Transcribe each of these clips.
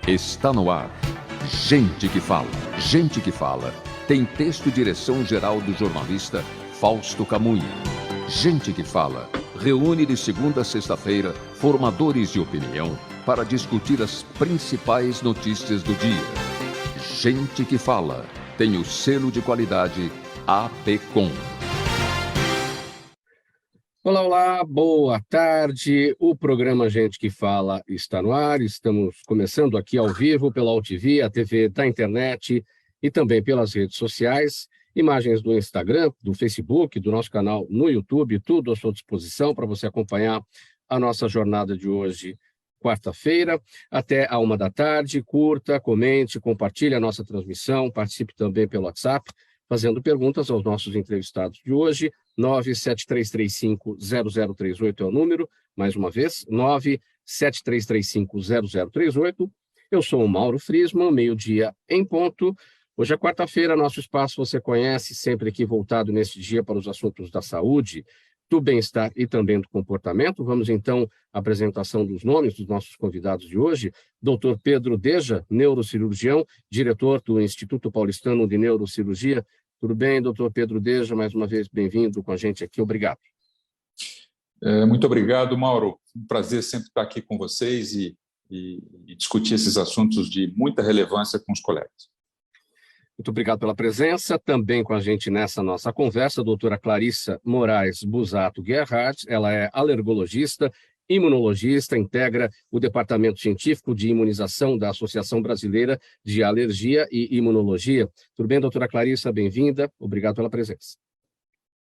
Está no ar. Gente que fala. Gente que fala. Tem texto e direção geral do jornalista Fausto Camunha. Gente que fala. Reúne de segunda a sexta-feira formadores de opinião para discutir as principais notícias do dia. Gente que fala. Tem o selo de qualidade APCOM. Olá, olá, boa tarde. O programa Gente que Fala está no ar. Estamos começando aqui ao vivo pela UTV, a TV da internet e também pelas redes sociais. Imagens do Instagram, do Facebook, do nosso canal no YouTube, tudo à sua disposição para você acompanhar a nossa jornada de hoje, quarta-feira, até a 13h. Curta, comente, compartilhe a nossa transmissão, participe também pelo WhatsApp, fazendo perguntas aos nossos entrevistados de hoje. 973350038 é o número, mais uma vez, 973350038. Eu sou o Mauro Friesman, meio-dia em ponto. Hoje é quarta-feira, nosso espaço você conhece, sempre aqui voltado neste dia para os assuntos da saúde, do bem-estar e também do comportamento. Vamos então à apresentação dos nomes dos nossos convidados de hoje. Dr. Pedro Deja, neurocirurgião, diretor do Instituto Paulistano de Neurocirurgia. Tudo bem, doutor Pedro Deja? Mais uma vez, bem-vindo com a gente aqui. Obrigado. Muito obrigado, Mauro. Um prazer sempre estar aqui com vocês e discutir esses assuntos de muita relevância com os colegas. Muito obrigado pela presença. Também com a gente nessa nossa conversa, a doutora Clarissa Moraes Busato Gerhardt. Ela é alergologista, imunologista, integra o Departamento Científico de Imunização da Associação Brasileira de Alergia e Imunologia. Tudo bem, doutora Clarissa? Bem-vinda. Obrigado pela presença.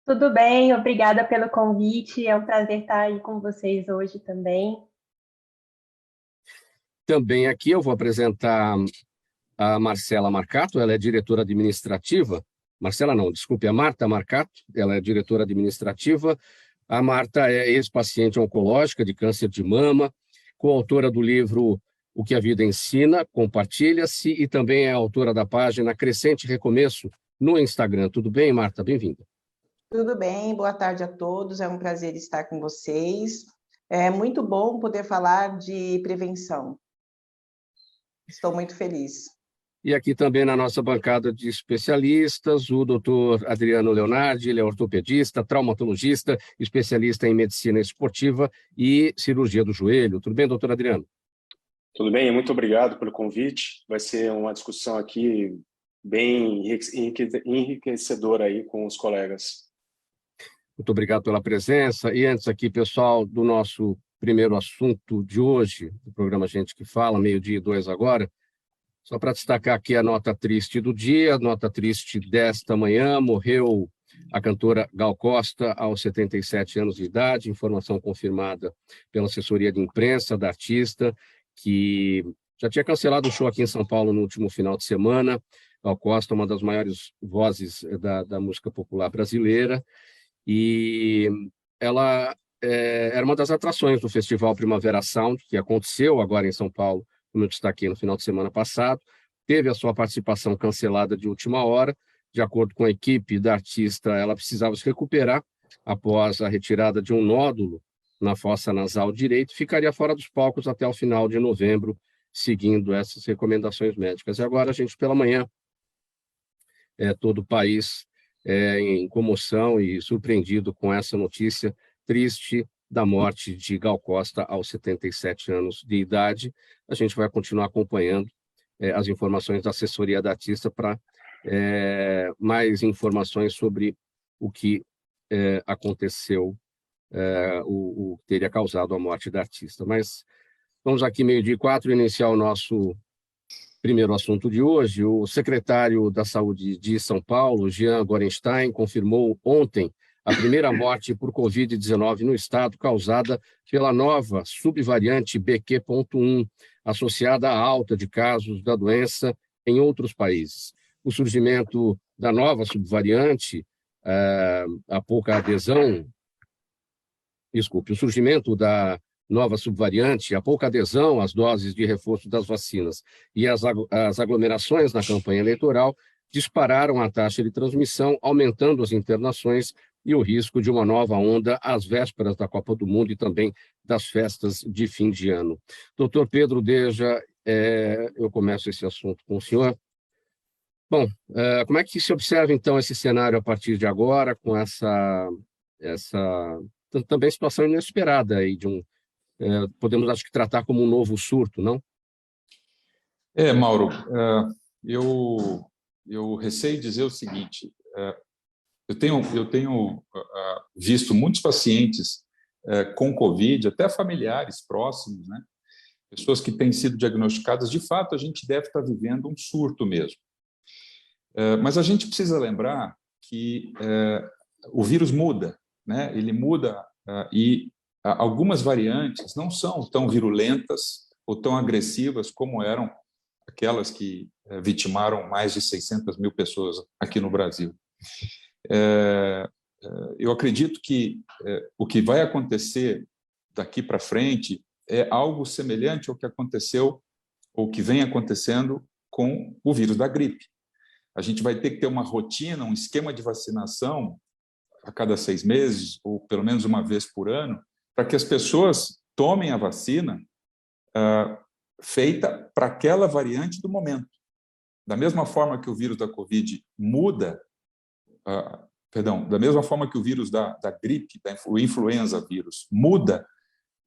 Tudo bem, obrigada pelo convite. É um prazer estar aí com vocês hoje também. Também aqui eu vou apresentar a Marcela Marcato, ela é diretora administrativa. Marcela não, desculpe, a Marta Marcato, ela é diretora administrativa. A Marta é ex-paciente oncológica de câncer de mama, coautora do livro O que a Vida Ensina, Compartilha-se, e também é autora da página Crescente Recomeço no Instagram. Tudo bem, Marta? Bem-vinda. Tudo bem, boa tarde a todos, é um prazer estar com vocês. É muito bom poder falar de prevenção. Estou muito feliz. E aqui também na nossa bancada de especialistas, o doutor Adriano Leonardi, ele é ortopedista, traumatologista, especialista em medicina esportiva e cirurgia do joelho. Tudo bem, doutor Adriano? Tudo bem, muito obrigado pelo convite. Vai ser uma discussão aqui bem enriquecedora aí com os colegas. Muito obrigado pela presença. E antes aqui, pessoal, do nosso primeiro assunto de hoje, do programa Gente que Fala, 12:02 agora, só para destacar aqui a nota triste do dia, nota triste desta manhã, morreu a cantora Gal Costa aos 77 anos de idade, informação confirmada pela assessoria de imprensa da artista, que já tinha cancelado o show aqui em São Paulo no último final de semana. Gal Costa, uma das maiores vozes da música popular brasileira, e ela era uma das atrações do Festival Primavera Sound, que aconteceu agora em São Paulo, como eu destaquei no final de semana passado. Teve a sua participação cancelada de última hora. De acordo com a equipe da artista, ela precisava se recuperar após a retirada de um nódulo na fossa nasal direita, ficaria fora dos palcos até o final de novembro, seguindo essas recomendações médicas. E agora a gente, pela manhã, todo o país em comoção e surpreendido com essa notícia triste da morte de Gal Costa aos 77 anos de idade. A gente vai continuar acompanhando as informações da assessoria da artista para mais informações sobre o que aconteceu, o que teria causado a morte da artista. Mas vamos aqui, 12:04, iniciar o nosso primeiro assunto de hoje. O secretário da Saúde de São Paulo, Jean Gorenstein, confirmou ontem a primeira morte por Covid-19 no estado, causada pela nova subvariante BQ.1, associada à alta de casos da doença em outros países. O surgimento da nova subvariante, a pouca adesão às doses de reforço das vacinas e as aglomerações na campanha eleitoral dispararam a taxa de transmissão, aumentando as internações e o risco de uma nova onda às vésperas da Copa do Mundo e também das festas de fim de ano. Doutor Pedro Deja, eu começo esse assunto com o senhor. Bom, como é que se observa, então, esse cenário a partir de agora, com essa também situação inesperada aí de podemos, acho que, tratar como um novo surto, não? Mauro, eu receio dizer o seguinte, eu tenho visto muitos pacientes com Covid, até familiares próximos, né? Pessoas que têm sido diagnosticadas, de fato, a gente deve estar vivendo um surto mesmo. Mas a gente precisa lembrar que o vírus muda, né? Ele muda e algumas variantes não são tão virulentas ou tão agressivas como eram aquelas que vitimaram mais de 600 mil pessoas aqui no Brasil. Eu acredito que o que vai acontecer daqui para frente é algo semelhante ao que aconteceu ou que vem acontecendo com o vírus da gripe. A gente vai ter que ter uma rotina, um esquema de vacinação a cada 6 meses, ou pelo menos uma vez por ano, para que as pessoas tomem a vacina feita para aquela variante do momento. Da mesma forma que o vírus da Covid muda, da mesma forma que o vírus da gripe, o influenza vírus, muda,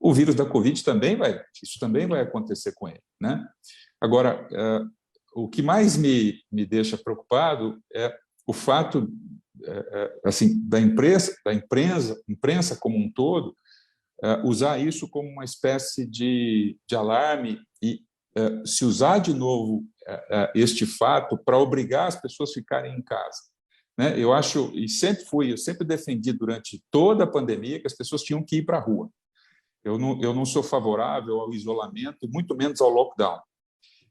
o vírus da Covid isso também vai acontecer com ele, né? Agora, o que mais me deixa preocupado é o fato assim, da imprensa como um todo usar isso como uma espécie de alarme e se usar de novo este fato para obrigar as pessoas a ficarem em casa, né? Eu acho, e eu sempre defendi durante toda a pandemia que as pessoas tinham que ir para a rua. Eu não sou favorável ao isolamento, muito menos ao lockdown.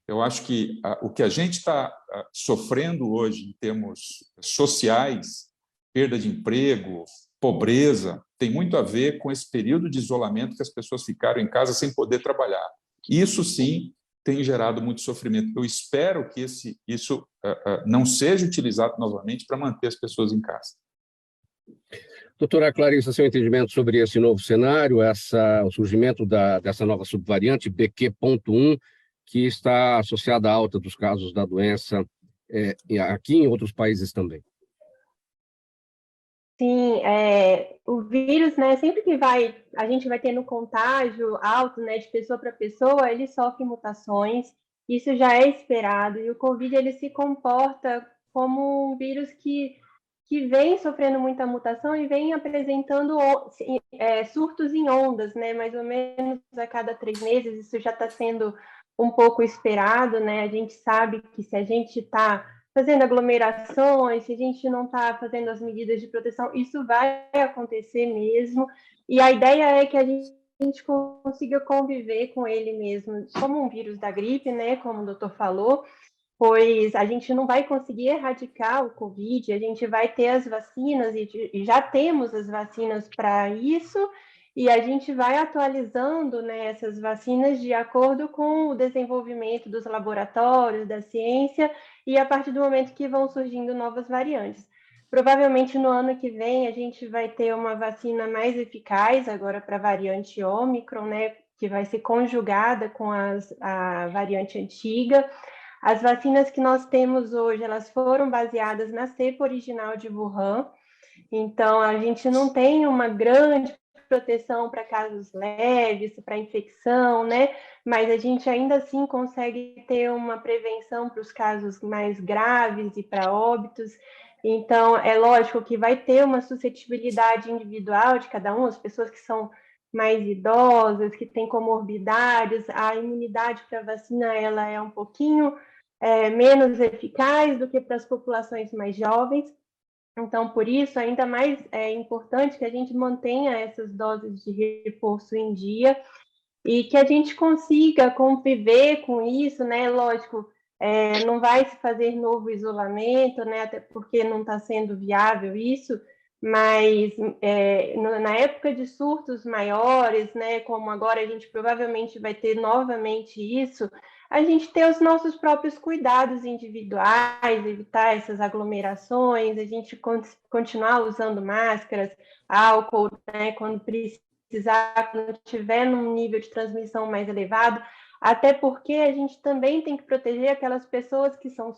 Eu acho que o que a gente está sofrendo hoje em termos sociais, perda de emprego, pobreza, tem muito a ver com esse período de isolamento que as pessoas ficaram em casa sem poder trabalhar. Isso, sim, tem gerado muito sofrimento. Eu espero que isso não seja utilizado novamente para manter as pessoas em casa. Doutora Clarissa, seu entendimento sobre esse novo cenário, o surgimento dessa nova subvariante BQ.1, que está associada à alta dos casos da doença aqui em outros países também. Sim, o vírus, né, sempre que a gente vai tendo contágio alto, né, de pessoa para pessoa, ele sofre mutações, isso já é esperado, e o Covid, ele se comporta como um vírus que vem sofrendo muita mutação e vem apresentando surtos em ondas, né, mais ou menos a cada 3 meses, isso já está sendo um pouco esperado, né, a gente sabe que se a gente está fazendo aglomerações, se a gente não está fazendo as medidas de proteção, isso vai acontecer mesmo, e a ideia é que a gente consiga conviver com ele mesmo, como um vírus da gripe, né, como o doutor falou, pois a gente não vai conseguir erradicar o Covid, a gente vai ter as vacinas, e já temos as vacinas para isso, e a gente vai atualizando, né, essas vacinas de acordo com o desenvolvimento dos laboratórios, da ciência, e a partir do momento que vão surgindo novas variantes. Provavelmente no ano que vem a gente vai ter uma vacina mais eficaz agora para a variante Ômicron, né, que vai ser conjugada com a variante antiga. As vacinas que nós temos hoje, elas foram baseadas na cepa original de Wuhan, então a gente não tem uma grande proteção para casos leves, para infecção, né? Mas a gente ainda assim consegue ter uma prevenção para os casos mais graves e para óbitos. Então, é lógico que vai ter uma suscetibilidade individual de cada um, as pessoas que são mais idosas, que têm comorbidades, a imunidade para a vacina ela é um pouquinho menos eficaz do que para as populações mais jovens. Então, por isso, ainda mais é importante que a gente mantenha essas doses de reforço em dia e que a gente consiga conviver com isso, né? Lógico, não vai se fazer novo isolamento, né? Até porque não está sendo viável isso, mas na época de surtos maiores, né? Como agora a gente provavelmente vai ter novamente isso, a gente ter os nossos próprios cuidados individuais, evitar essas aglomerações, a gente continuar usando máscaras, álcool, né, quando precisar, quando tiver num nível de transmissão mais elevado, até porque a gente também tem que proteger aquelas pessoas que são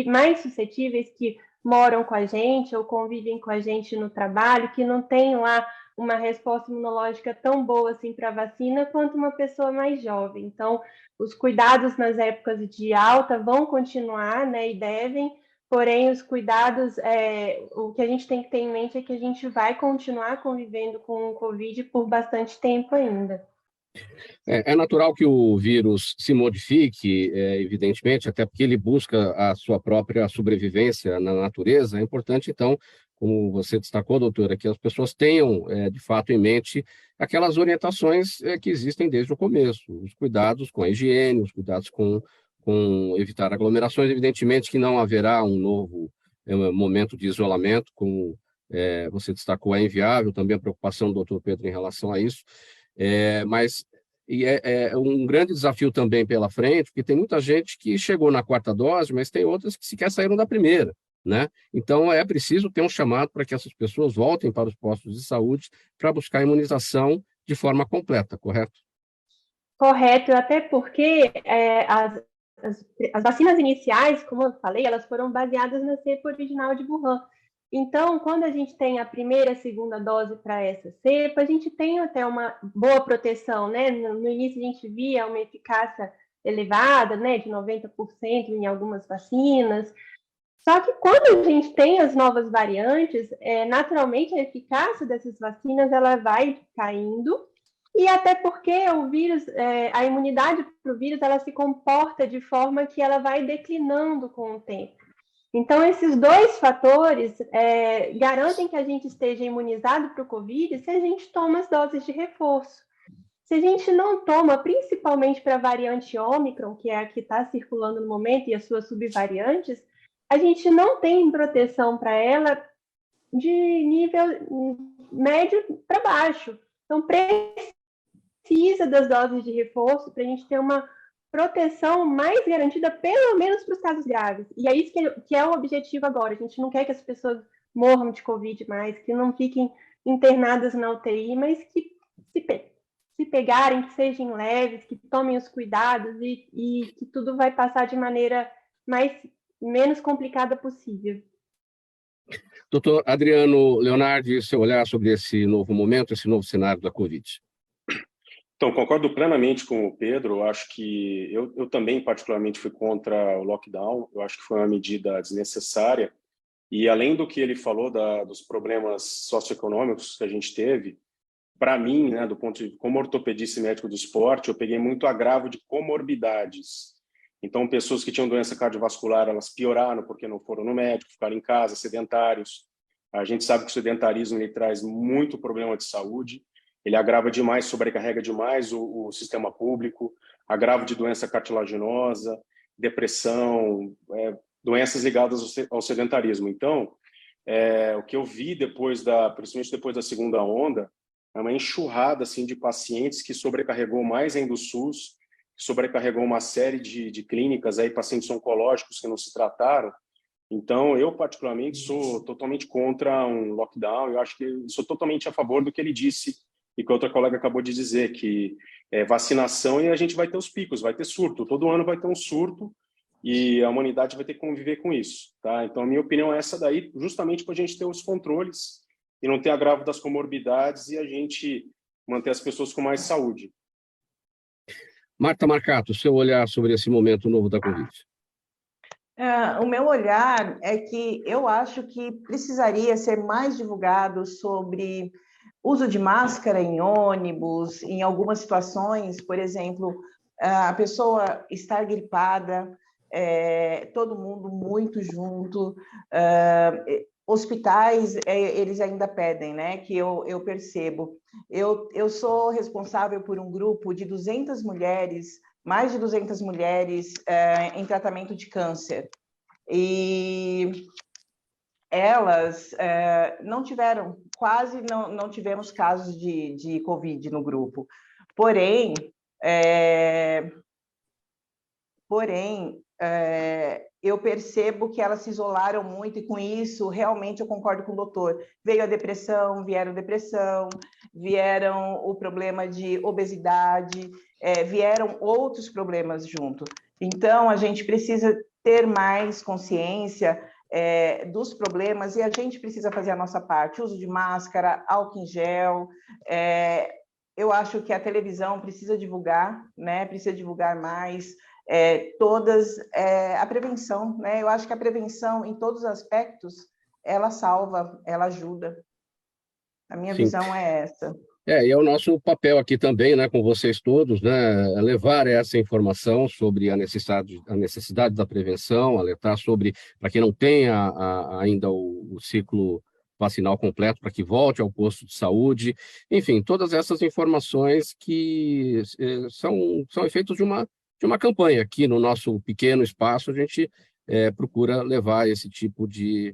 mais suscetíveis, que moram com a gente ou convivem com a gente no trabalho, que não têm lá uma resposta imunológica tão boa assim para a vacina quanto uma pessoa mais jovem. Então, os cuidados nas épocas de alta vão continuar, né, e devem, porém, os cuidados, o que a gente tem que ter em mente é que a gente vai continuar convivendo com o Covid por bastante tempo ainda. É natural que o vírus se modifique, evidentemente, até porque ele busca a sua própria sobrevivência na natureza. É importante, então, como você destacou, doutora, que as pessoas tenham, de fato, em mente aquelas orientações que existem desde o começo, os cuidados com a higiene, os cuidados com evitar aglomerações. Evidentemente que não haverá um novo momento de isolamento, como você destacou, é inviável, também a preocupação do doutor Pedro em relação a isso, mas é um grande desafio também pela frente, porque tem muita gente que chegou na 4ª dose, mas tem outras que sequer saíram da primeira, né? Então, é preciso ter um chamado para que essas pessoas voltem para os postos de saúde para buscar a imunização de forma completa, correto? Correto, até porque as vacinas iniciais, como eu falei, elas foram baseadas na cepa original de Wuhan. Então, quando a gente tem a primeira e a segunda dose para essa cepa, a gente tem até uma boa proteção, né? No início a gente via uma eficácia elevada, né, de 90% em algumas vacinas. Só que quando a gente tem as novas variantes, naturalmente a eficácia dessas vacinas ela vai caindo, e até porque o vírus, a imunidade para o vírus, ela se comporta de forma que ela vai declinando com o tempo. Então, esses dois fatores garantem que a gente esteja imunizado para o Covid se a gente toma as doses de reforço. Se a gente não toma, principalmente para a variante Ômicron, que é a que está circulando no momento, e as suas subvariantes, a gente não tem proteção para ela de nível médio para baixo. Então, precisa das doses de reforço para a gente ter uma proteção mais garantida, pelo menos para os casos graves. E é isso que é o objetivo agora. A gente não quer que as pessoas morram de Covid mais, que não fiquem internadas na UTI, mas que se pegarem, que sejam leves, que tomem os cuidados e que tudo vai passar de maneira menos complicada possível. Doutor Adriano Leonardi, seu olhar sobre esse novo momento, esse novo cenário da Covid. Então, concordo plenamente com o Pedro. Eu acho que eu também, particularmente, fui contra o lockdown. Eu acho que foi uma medida desnecessária. E, além do que ele falou dos problemas socioeconômicos que a gente teve, para mim, né, do ponto de como ortopedista e médico do esporte, eu peguei muito agravo de comorbidades. Então, pessoas que tinham doença cardiovascular, elas pioraram porque não foram no médico, ficaram em casa, sedentários. A gente sabe que o sedentarismo ele traz muito problema de saúde. Ele agrava demais, sobrecarrega demais o sistema público, agravo de doença cartilaginosa, depressão, doenças ligadas ao sedentarismo. Então, o que eu vi principalmente depois da segunda onda, é uma enxurrada assim, de pacientes que sobrecarregou mais ainda o SUS, que sobrecarregou uma série de clínicas, aí, pacientes oncológicos que não se trataram. Então, eu particularmente sou totalmente contra um lockdown, eu acho que sou totalmente a favor do que ele disse, e que outra colega acabou de dizer, que vacinação e a gente vai ter os picos, vai ter surto, todo ano vai ter um surto e a humanidade vai ter que conviver com isso, tá? Então, a minha opinião é essa daí, justamente para a gente ter os controles e não ter agravo das comorbidades e a gente manter as pessoas com mais saúde. Marta Marcato, seu olhar sobre esse momento novo da Covid. O meu olhar é que eu acho que precisaria ser mais divulgado sobre uso de máscara em ônibus, em algumas situações, por exemplo, a pessoa estar gripada, todo mundo muito junto, hospitais, eles ainda pedem, né, que eu percebo. Eu sou responsável por um grupo de 200 mulheres, mais de 200 mulheres em tratamento de câncer, e elas não tiveram, quase não tivemos casos de Covid no grupo. Porém, eu percebo que elas se isolaram muito, e com isso, realmente, eu concordo com o doutor. Vieram depressão, vieram o problema de obesidade, vieram outros problemas junto. Então, a gente precisa ter mais consciência dos problemas, e a gente precisa fazer a nossa parte. Uso de máscara, álcool em gel. Eu acho que a televisão precisa divulgar, né? Precisa divulgar mais, a prevenção, né? Eu acho que a prevenção, em todos os aspectos, ela salva, ela ajuda. A minha visão é essa. E é o nosso papel aqui também, né, com vocês todos, né, levar essa informação sobre a necessidade da prevenção, alertar sobre, para quem não tem ainda o ciclo vacinal completo, para que volte ao posto de saúde, enfim, todas essas informações que são efeitos de uma campanha. Aqui no nosso pequeno espaço, a gente procura levar esse tipo de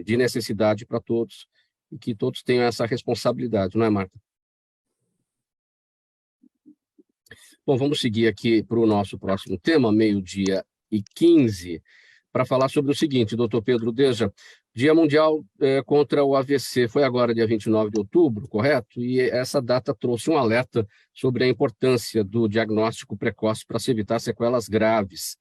necessidade para todos, e que todos tenham essa responsabilidade, não é, Marta? Bom, vamos seguir aqui para o nosso próximo tema, 12h15, para falar sobre o seguinte, doutor Pedro Deja. Dia Mundial contra o AVC foi agora, dia 29 de outubro, correto? E essa data trouxe um alerta sobre a importância do diagnóstico precoce para se evitar sequelas graves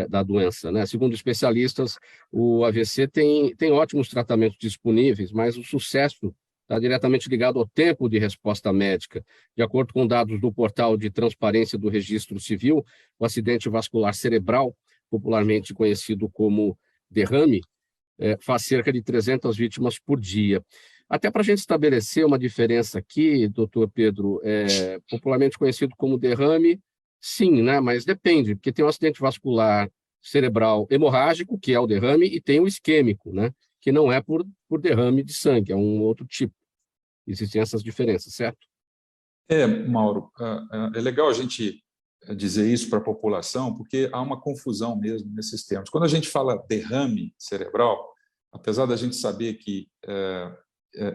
da doença, né? Segundo especialistas, o AVC tem ótimos tratamentos disponíveis, mas o sucesso está diretamente ligado ao tempo de resposta médica. De acordo com dados do portal de transparência do Registro Civil, o acidente vascular cerebral, popularmente conhecido como derrame, faz cerca de 300 vítimas por dia. Até para a gente estabelecer uma diferença aqui, doutor Pedro, popularmente conhecido como derrame, sim, né? Mas depende, porque tem um acidente vascular cerebral hemorrágico, que é o derrame, e tem o isquêmico, né? Que não é por derrame de sangue, é um outro tipo. Existem essas diferenças, certo? Mauro, é legal a gente dizer isso para a população, porque há uma confusão mesmo nesses termos. Quando a gente fala derrame cerebral, apesar da gente saber que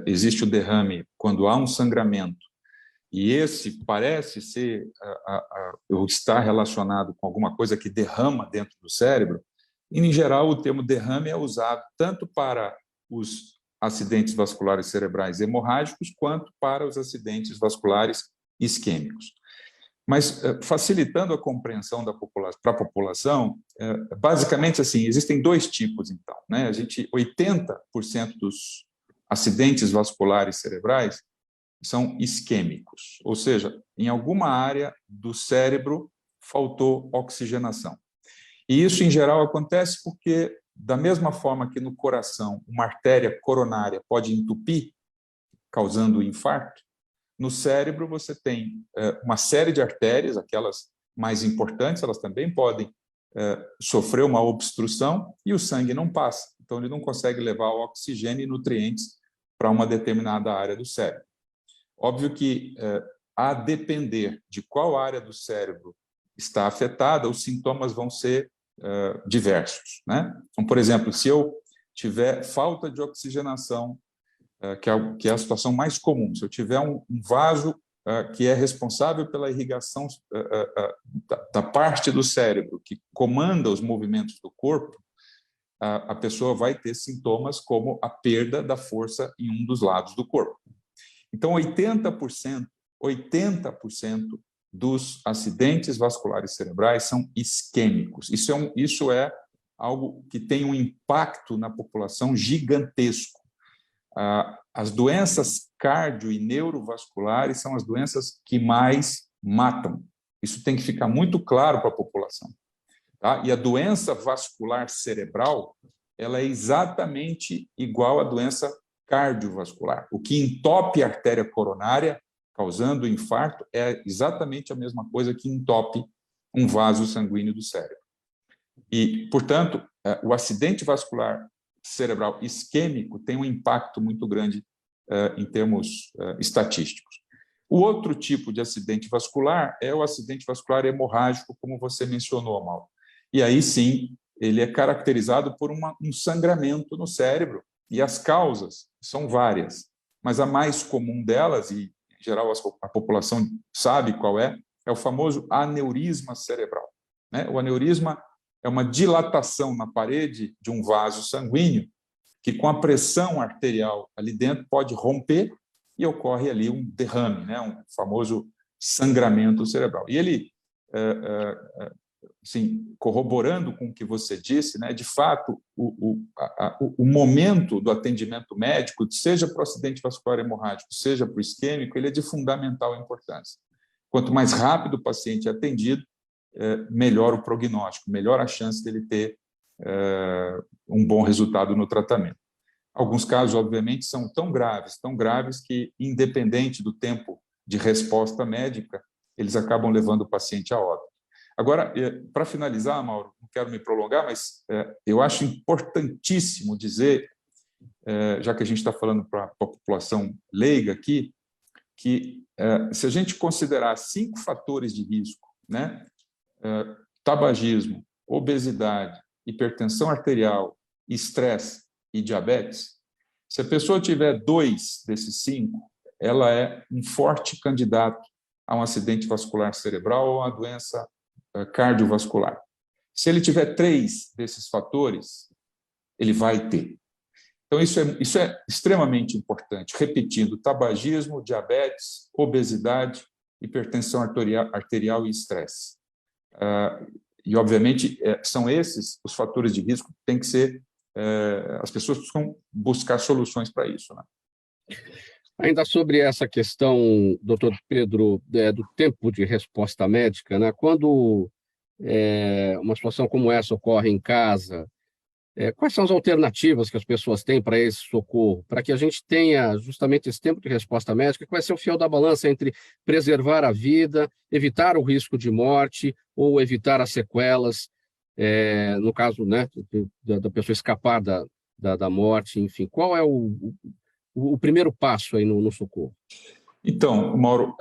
existe o derrame quando há um sangramento, e esse parece ser ou estar relacionado com alguma coisa que derrama dentro do cérebro, e, em geral, o termo derrame é usado tanto para os acidentes vasculares cerebrais hemorrágicos quanto para os acidentes vasculares isquêmicos. Mas, facilitando a compreensão para a população, basicamente, assim, existem dois tipos, então, né? 80% dos acidentes vasculares cerebrais são isquêmicos, ou seja, em alguma área do cérebro faltou oxigenação. E isso, em geral, acontece porque, da mesma forma que no coração uma artéria coronária pode entupir, causando infarto, no cérebro você tem uma série de artérias, aquelas mais importantes, elas também podem sofrer uma obstrução e o sangue não passa. Então, ele não consegue levar oxigênio e nutrientes para uma determinada área do cérebro. Óbvio que, a depender de qual área do cérebro está afetada, os sintomas vão ser diversos, né? Então, por exemplo, se eu tiver falta de oxigenação, que é a situação mais comum, se eu tiver um vaso que é responsável pela irrigação da parte do cérebro que comanda os movimentos do corpo, a pessoa vai ter sintomas como a perda da força em um dos lados do corpo. Então, 80% dos acidentes vasculares cerebrais são isquêmicos. Isso é algo que tem um impacto na população gigantesco. As doenças cardio- e neurovasculares são as doenças que mais matam. Isso tem que ficar muito claro para a população. Tá? E a doença vascular cerebral, ela é exatamente igual à doença cardiovascular. O que entope a artéria coronária, causando infarto, é exatamente a mesma coisa que entope um vaso sanguíneo do cérebro. E, portanto, o acidente vascular cerebral isquêmico tem um impacto muito grande em termos estatísticos. O outro tipo de acidente vascular é o acidente vascular hemorrágico, como você mencionou, Mauro. E aí sim, ele é caracterizado por um sangramento no cérebro, e as causas são várias, mas a mais comum delas, e em geral a população sabe qual é o famoso aneurisma cerebral, né? O aneurisma é uma dilatação na parede de um vaso sanguíneo que, com a pressão arterial ali dentro, pode romper e ocorre ali um derrame, né? Um famoso sangramento cerebral. E ele, assim, corroborando com o que você disse, né? De fato, o momento do atendimento médico, seja para o acidente vascular hemorrágico, seja para o isquêmico, ele é de fundamental importância. Quanto mais rápido o paciente é atendido, melhor o prognóstico, melhor a chance dele ter um bom resultado no tratamento. Alguns casos, obviamente, são tão graves que, independente do tempo de resposta médica, eles acabam levando o paciente a óbito. Agora, para finalizar, Mauro, não quero me prolongar, mas eu acho importantíssimo dizer, já que a gente está falando para a população leiga aqui, que se a gente considerar 5 fatores de risco, né? Tabagismo, obesidade, hipertensão arterial, estresse e diabetes, se a pessoa tiver 2 desses 5, ela é um forte candidato a um acidente vascular cerebral ou a uma doença cardiovascular. Se ele tiver 3 desses fatores, ele vai ter. Então, isso é extremamente importante. Repetindo, tabagismo, diabetes, obesidade, hipertensão arterial e estresse. E, obviamente, são esses os fatores de risco que tem que ser... as pessoas precisam buscar soluções para isso, né? Ainda sobre essa questão, doutor Pedro, do tempo de resposta médica, né? Quando uma situação como essa ocorre em casa, quais são as alternativas que as pessoas têm para esse socorro? Para que a gente tenha justamente esse tempo de resposta médica, que vai ser o fiel da balança entre preservar a vida, evitar o risco de morte ou evitar as sequelas, no caso, né, da pessoa escapar da morte, enfim. Qual é o primeiro passo aí no socorro? Então, Mauro,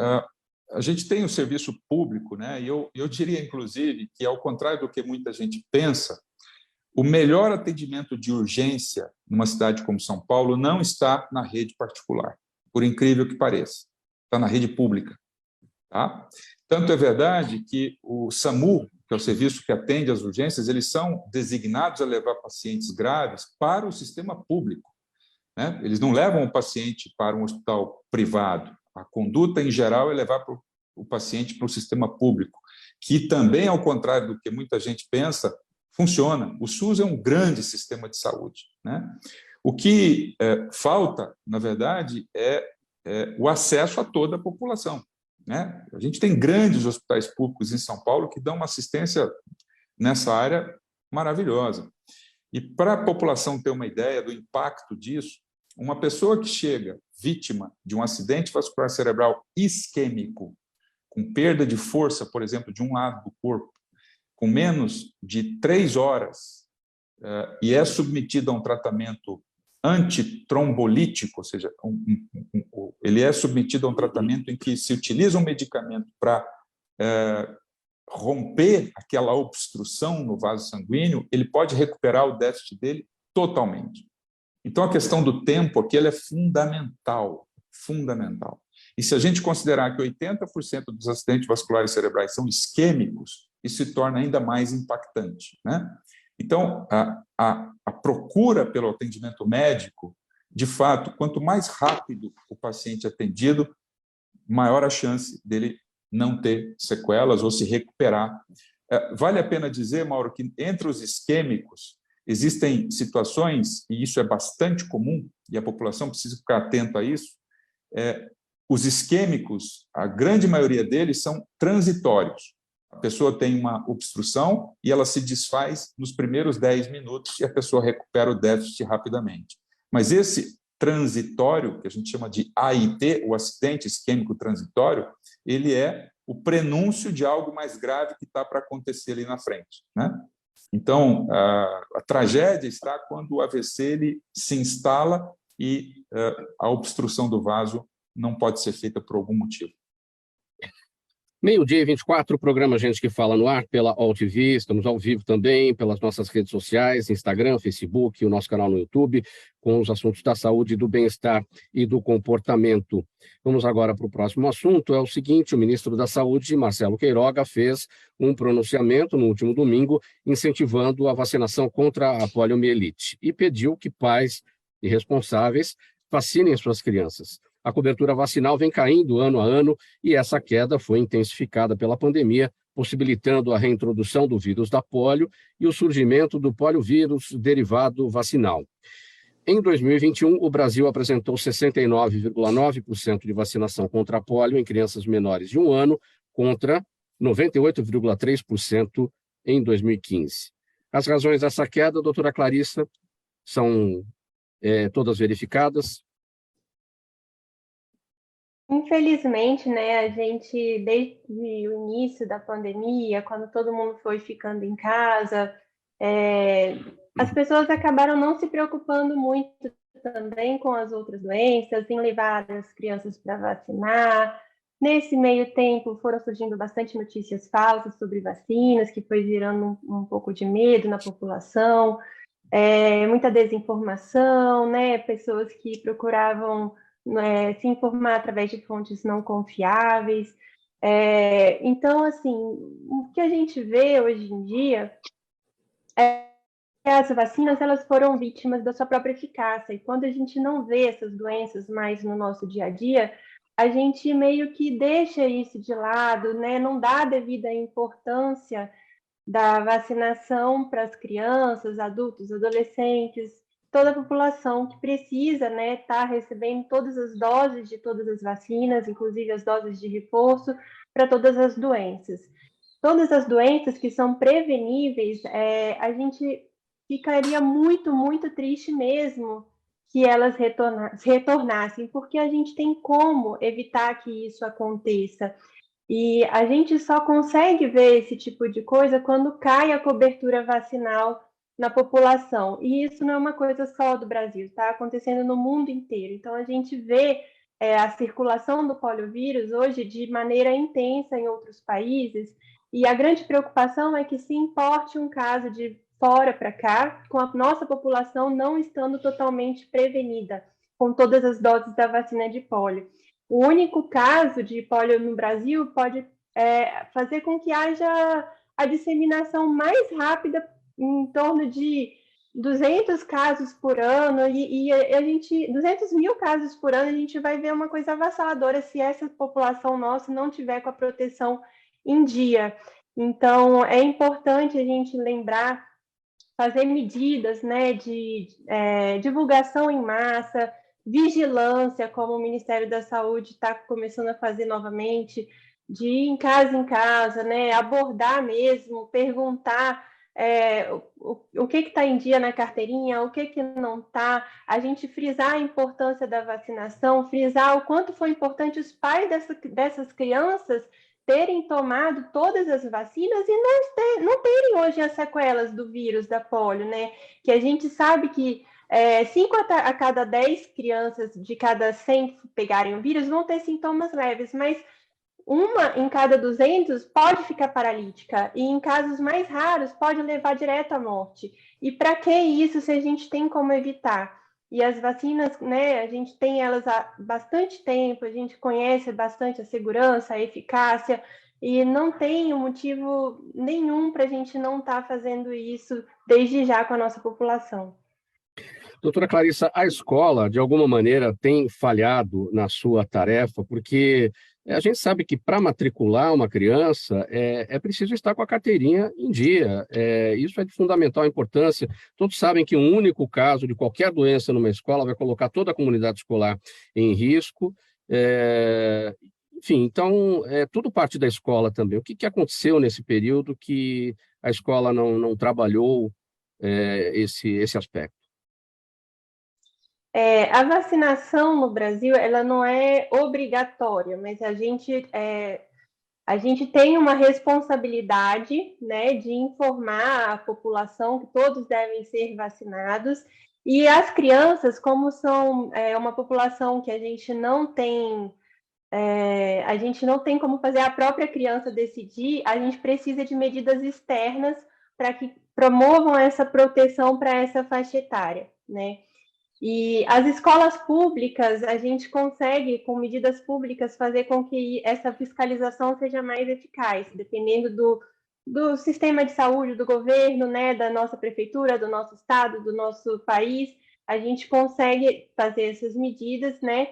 a gente tem o serviço público, né? E eu diria, inclusive, que, ao contrário do que muita gente pensa, o melhor atendimento de urgência numa cidade como São Paulo não está na rede particular, por incrível que pareça. Está na rede pública. Tá? Tanto é verdade que o SAMU, que é o serviço que atende às urgências, eles são designados a levar pacientes graves para o sistema público, né? Eles não levam o paciente para um hospital privado. A conduta, em geral, é levar o paciente para o sistema público, que também, ao contrário do que muita gente pensa, funciona. O SUS é um grande sistema de saúde, né? O que falta, na verdade, é o acesso a toda a população, né? A gente tem grandes hospitais públicos em São Paulo que dão uma assistência nessa área maravilhosa. E, para a população ter uma ideia do impacto disso, uma pessoa que chega vítima de um acidente vascular cerebral isquêmico, com perda de força, por exemplo, de um lado do corpo, com menos de 3 horas, e é submetido a um tratamento antitrombolítico, ou seja, ele é submetido a um tratamento em que se utiliza um medicamento para romper aquela obstrução no vaso sanguíneo, ele pode recuperar o déficit dele totalmente. Então, a questão do tempo aqui ela é fundamental, fundamental. E se a gente considerar que 80% dos acidentes vasculares cerebrais são isquêmicos, isso se torna ainda mais impactante, né? Então, a procura pelo atendimento médico, de fato, quanto mais rápido o paciente é atendido, maior a chance dele não ter sequelas ou se recuperar. Vale a pena dizer, Mauro, que entre os isquêmicos existem situações, e isso é bastante comum, e a população precisa ficar atenta a isso, os isquêmicos, a grande maioria deles são transitórios. A pessoa tem uma obstrução e ela se desfaz nos primeiros 10 minutos e a pessoa recupera o déficit rapidamente. Mas esse transitório, que a gente chama de AIT, o acidente isquêmico transitório, ele é o prenúncio de algo mais grave que está para acontecer ali na frente, né? Então, a tragédia está quando o AVC ele se instala e a obstrução do vaso não pode ser feita por algum motivo. Meio-dia e 24, o programa Gente que Fala no ar pela AllTV. Estamos ao vivo também pelas nossas redes sociais, Instagram, Facebook, o nosso canal no YouTube, com os assuntos da saúde, do bem-estar e do comportamento. Vamos agora para o próximo assunto. É o seguinte: o ministro da Saúde, Marcelo Queiroga, fez um pronunciamento no último domingo incentivando a vacinação contra a poliomielite e pediu que pais e responsáveis vacinem suas crianças. A cobertura vacinal vem caindo ano a ano e essa queda foi intensificada pela pandemia, possibilitando a reintrodução do vírus da polio e o surgimento do poliovírus derivado vacinal. Em 2021, o Brasil apresentou 69,9% de vacinação contra a polio em crianças menores de 1 ano, contra 98,3% em 2015. As razões dessa queda, doutora Clarissa, são todas verificadas? Infelizmente, né, a gente, desde o início da pandemia, quando todo mundo foi ficando em casa, as pessoas acabaram não se preocupando muito também com as outras doenças, em levar as crianças para vacinar. Nesse meio tempo, foram surgindo bastante notícias falsas sobre vacinas, que foi gerando um pouco de medo na população, muita desinformação, né, pessoas que procuravam se informar através de fontes não confiáveis. Então, assim, o que a gente vê hoje em dia é que as vacinas elas foram vítimas da sua própria eficácia, e quando a gente não vê essas doenças mais no nosso dia a dia, a gente meio que deixa isso de lado, né? Não dá a devida importância da vacinação para as crianças, adultos, adolescentes, toda a população que precisa, né, estar recebendo todas as doses de todas as vacinas, inclusive as doses de reforço para todas as doenças. Todas as doenças que são preveníveis, a gente ficaria muito, muito triste mesmo que elas retornassem, porque a gente tem como evitar que isso aconteça. E a gente só consegue ver esse tipo de coisa quando cai a cobertura vacinal na população. E isso não é uma coisa só do Brasil, está acontecendo no mundo inteiro. Então, a gente vê a circulação do poliovírus hoje de maneira intensa em outros países, e a grande preocupação é que se importe um caso de fora para cá, com a nossa população não estando totalmente prevenida com todas as doses da vacina de polio. O único caso de polio no Brasil pode fazer com que haja a disseminação mais rápida, em torno de 200 casos por ano, e a gente, 200 mil casos por ano, a gente vai ver uma coisa avassaladora se essa população nossa não tiver com a proteção em dia. Então, é importante a gente lembrar, fazer medidas, né, de divulgação em massa, vigilância, como o Ministério da Saúde está começando a fazer novamente, de ir em casa, né, abordar mesmo, perguntar o que está em dia na carteirinha, o que não está, a gente frisar a importância da vacinação, frisar o quanto foi importante os pais dessas crianças terem tomado todas as vacinas e não terem hoje as sequelas do vírus da polio, né? Que a gente sabe que 5 a cada 10 crianças de cada 100 que pegarem o vírus vão ter sintomas leves, mas uma em cada 200 pode ficar paralítica, e em casos mais raros pode levar direto à morte. E para que isso se a gente tem como evitar? E as vacinas, né, a gente tem elas há bastante tempo, a gente conhece bastante a segurança, a eficácia, e não tem motivo nenhum para a gente não estar fazendo isso desde já com a nossa população. Doutora Clarissa, a escola, de alguma maneira, tem falhado na sua tarefa, porque a gente sabe que para matricular uma criança é preciso estar com a carteirinha em dia. Isso é de fundamental importância. Todos sabem que um único caso de qualquer doença numa escola vai colocar toda a comunidade escolar em risco. Enfim, então, tudo parte da escola também. O que aconteceu nesse período que a escola não trabalhou esse aspecto? A vacinação no Brasil, ela não é obrigatória, mas a gente tem uma responsabilidade, né, de informar a população que todos devem ser vacinados, e as crianças, como são uma população que a gente não tem a gente não tem como fazer a própria criança decidir, a gente precisa de medidas externas para que promovam essa proteção para essa faixa etária, né? E as escolas públicas, a gente consegue, com medidas públicas, fazer com que essa fiscalização seja mais eficaz, dependendo do sistema de saúde do governo, né, da nossa prefeitura, do nosso estado, do nosso país, a gente consegue fazer essas medidas, né,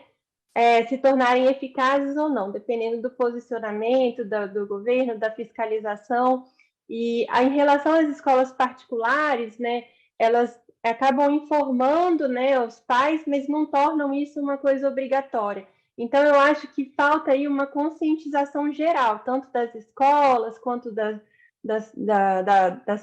se tornarem eficazes ou não, dependendo do posicionamento do governo, da fiscalização. E em relação às escolas particulares, né, elas acabam informando, né, os pais, mas não tornam isso uma coisa obrigatória. Então, eu acho que falta aí uma conscientização geral, tanto das escolas quanto das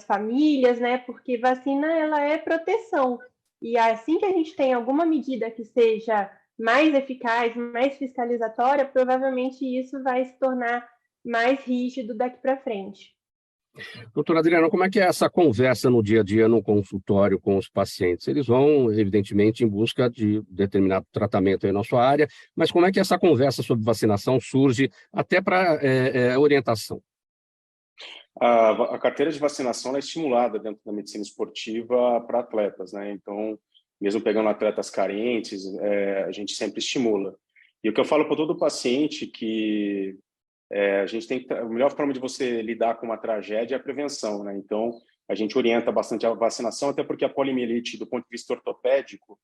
famílias, né, porque vacina, ela é proteção. E assim que a gente tem alguma medida que seja mais eficaz, mais fiscalizatória, provavelmente isso vai se tornar mais rígido daqui para frente. Doutora Adriana, como é que é essa conversa no dia a dia no consultório com os pacientes? Eles vão, evidentemente, em busca de determinado tratamento aí na sua área, mas como é que essa conversa sobre vacinação surge até para orientação? A carteira de vacinação é estimulada dentro da medicina esportiva para atletas, né? Então, mesmo pegando atletas carentes, a gente sempre estimula. E o que eu falo para todo paciente que a gente tem a melhor forma de você lidar com uma tragédia é a prevenção, né? Então, a gente orienta bastante a vacinação, até porque a poliomielite, do ponto de vista ortopédico,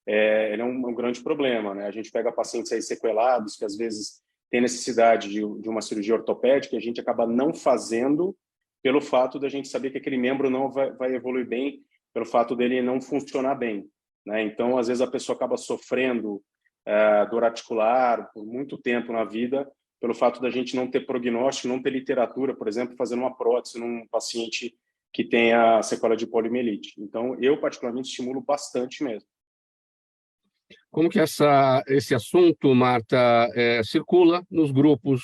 ele é um grande problema, né? A gente pega pacientes aí sequelados, que às vezes tem necessidade de uma cirurgia ortopédica, e a gente acaba não fazendo pelo fato da gente saber que aquele membro não vai evoluir bem, pelo fato dele não funcionar bem, né? Então, às vezes, a pessoa acaba sofrendo dor articular por muito tempo na vida, pelo fato da gente não ter prognóstico, não ter literatura, por exemplo, fazendo uma prótese num paciente que tem a sequela de poliomielite. Então, eu particularmente estimulo bastante mesmo. Como que esse assunto, Marta, circula nos grupos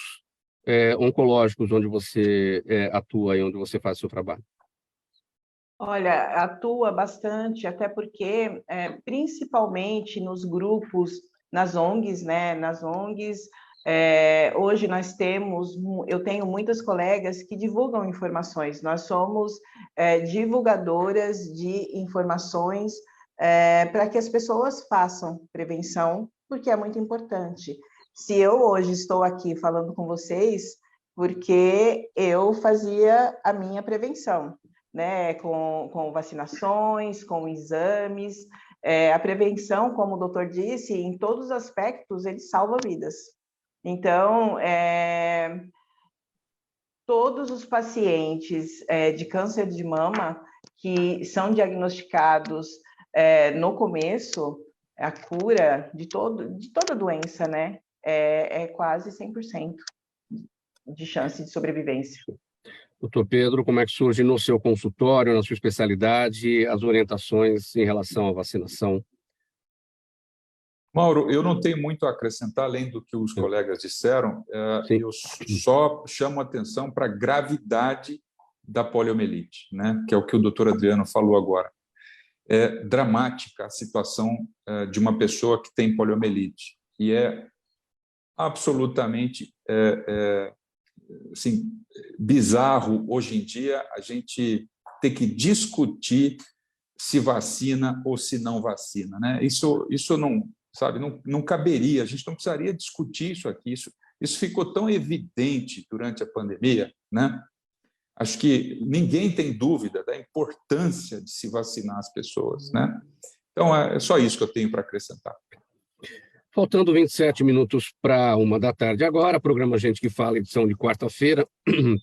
oncológicos onde você atua e onde você faz o seu trabalho? Olha, atua bastante, até porque, principalmente nos grupos, nas ONGs, né? Nas ONGs, hoje eu tenho muitas colegas que divulgam informações. Nós somos divulgadoras de informações para que as pessoas façam prevenção, porque é muito importante. Se eu hoje estou aqui falando com vocês, porque eu fazia a minha prevenção, né? Com vacinações, com exames. A prevenção, como o doutor disse, em todos os aspectos, ele salva vidas. Então, todos os pacientes de câncer de mama que são diagnosticados no começo, a cura de toda doença, né, é quase 100% de chance de sobrevivência. Doutor Pedro, como é que surge no seu consultório, na sua especialidade, as orientações em relação à vacinação? Mauro, eu não tenho muito a acrescentar, além do que os colegas disseram. Eu só chamo atenção para a gravidade da poliomielite, né? Que é o que o doutor Adriano falou agora. É dramática a situação de uma pessoa que tem poliomielite, e é absolutamente assim, bizarro hoje em dia a gente ter que discutir se vacina ou se não vacina, né? Isso não, sabe, não caberia, a gente não precisaria discutir isso aqui, isso ficou tão evidente durante a pandemia, né? Acho que ninguém tem dúvida da importância de se vacinar as pessoas, né? Então, é só isso que eu tenho para acrescentar. Faltando 27 minutos para 13h agora, programa Gente que Fala, edição de quarta-feira,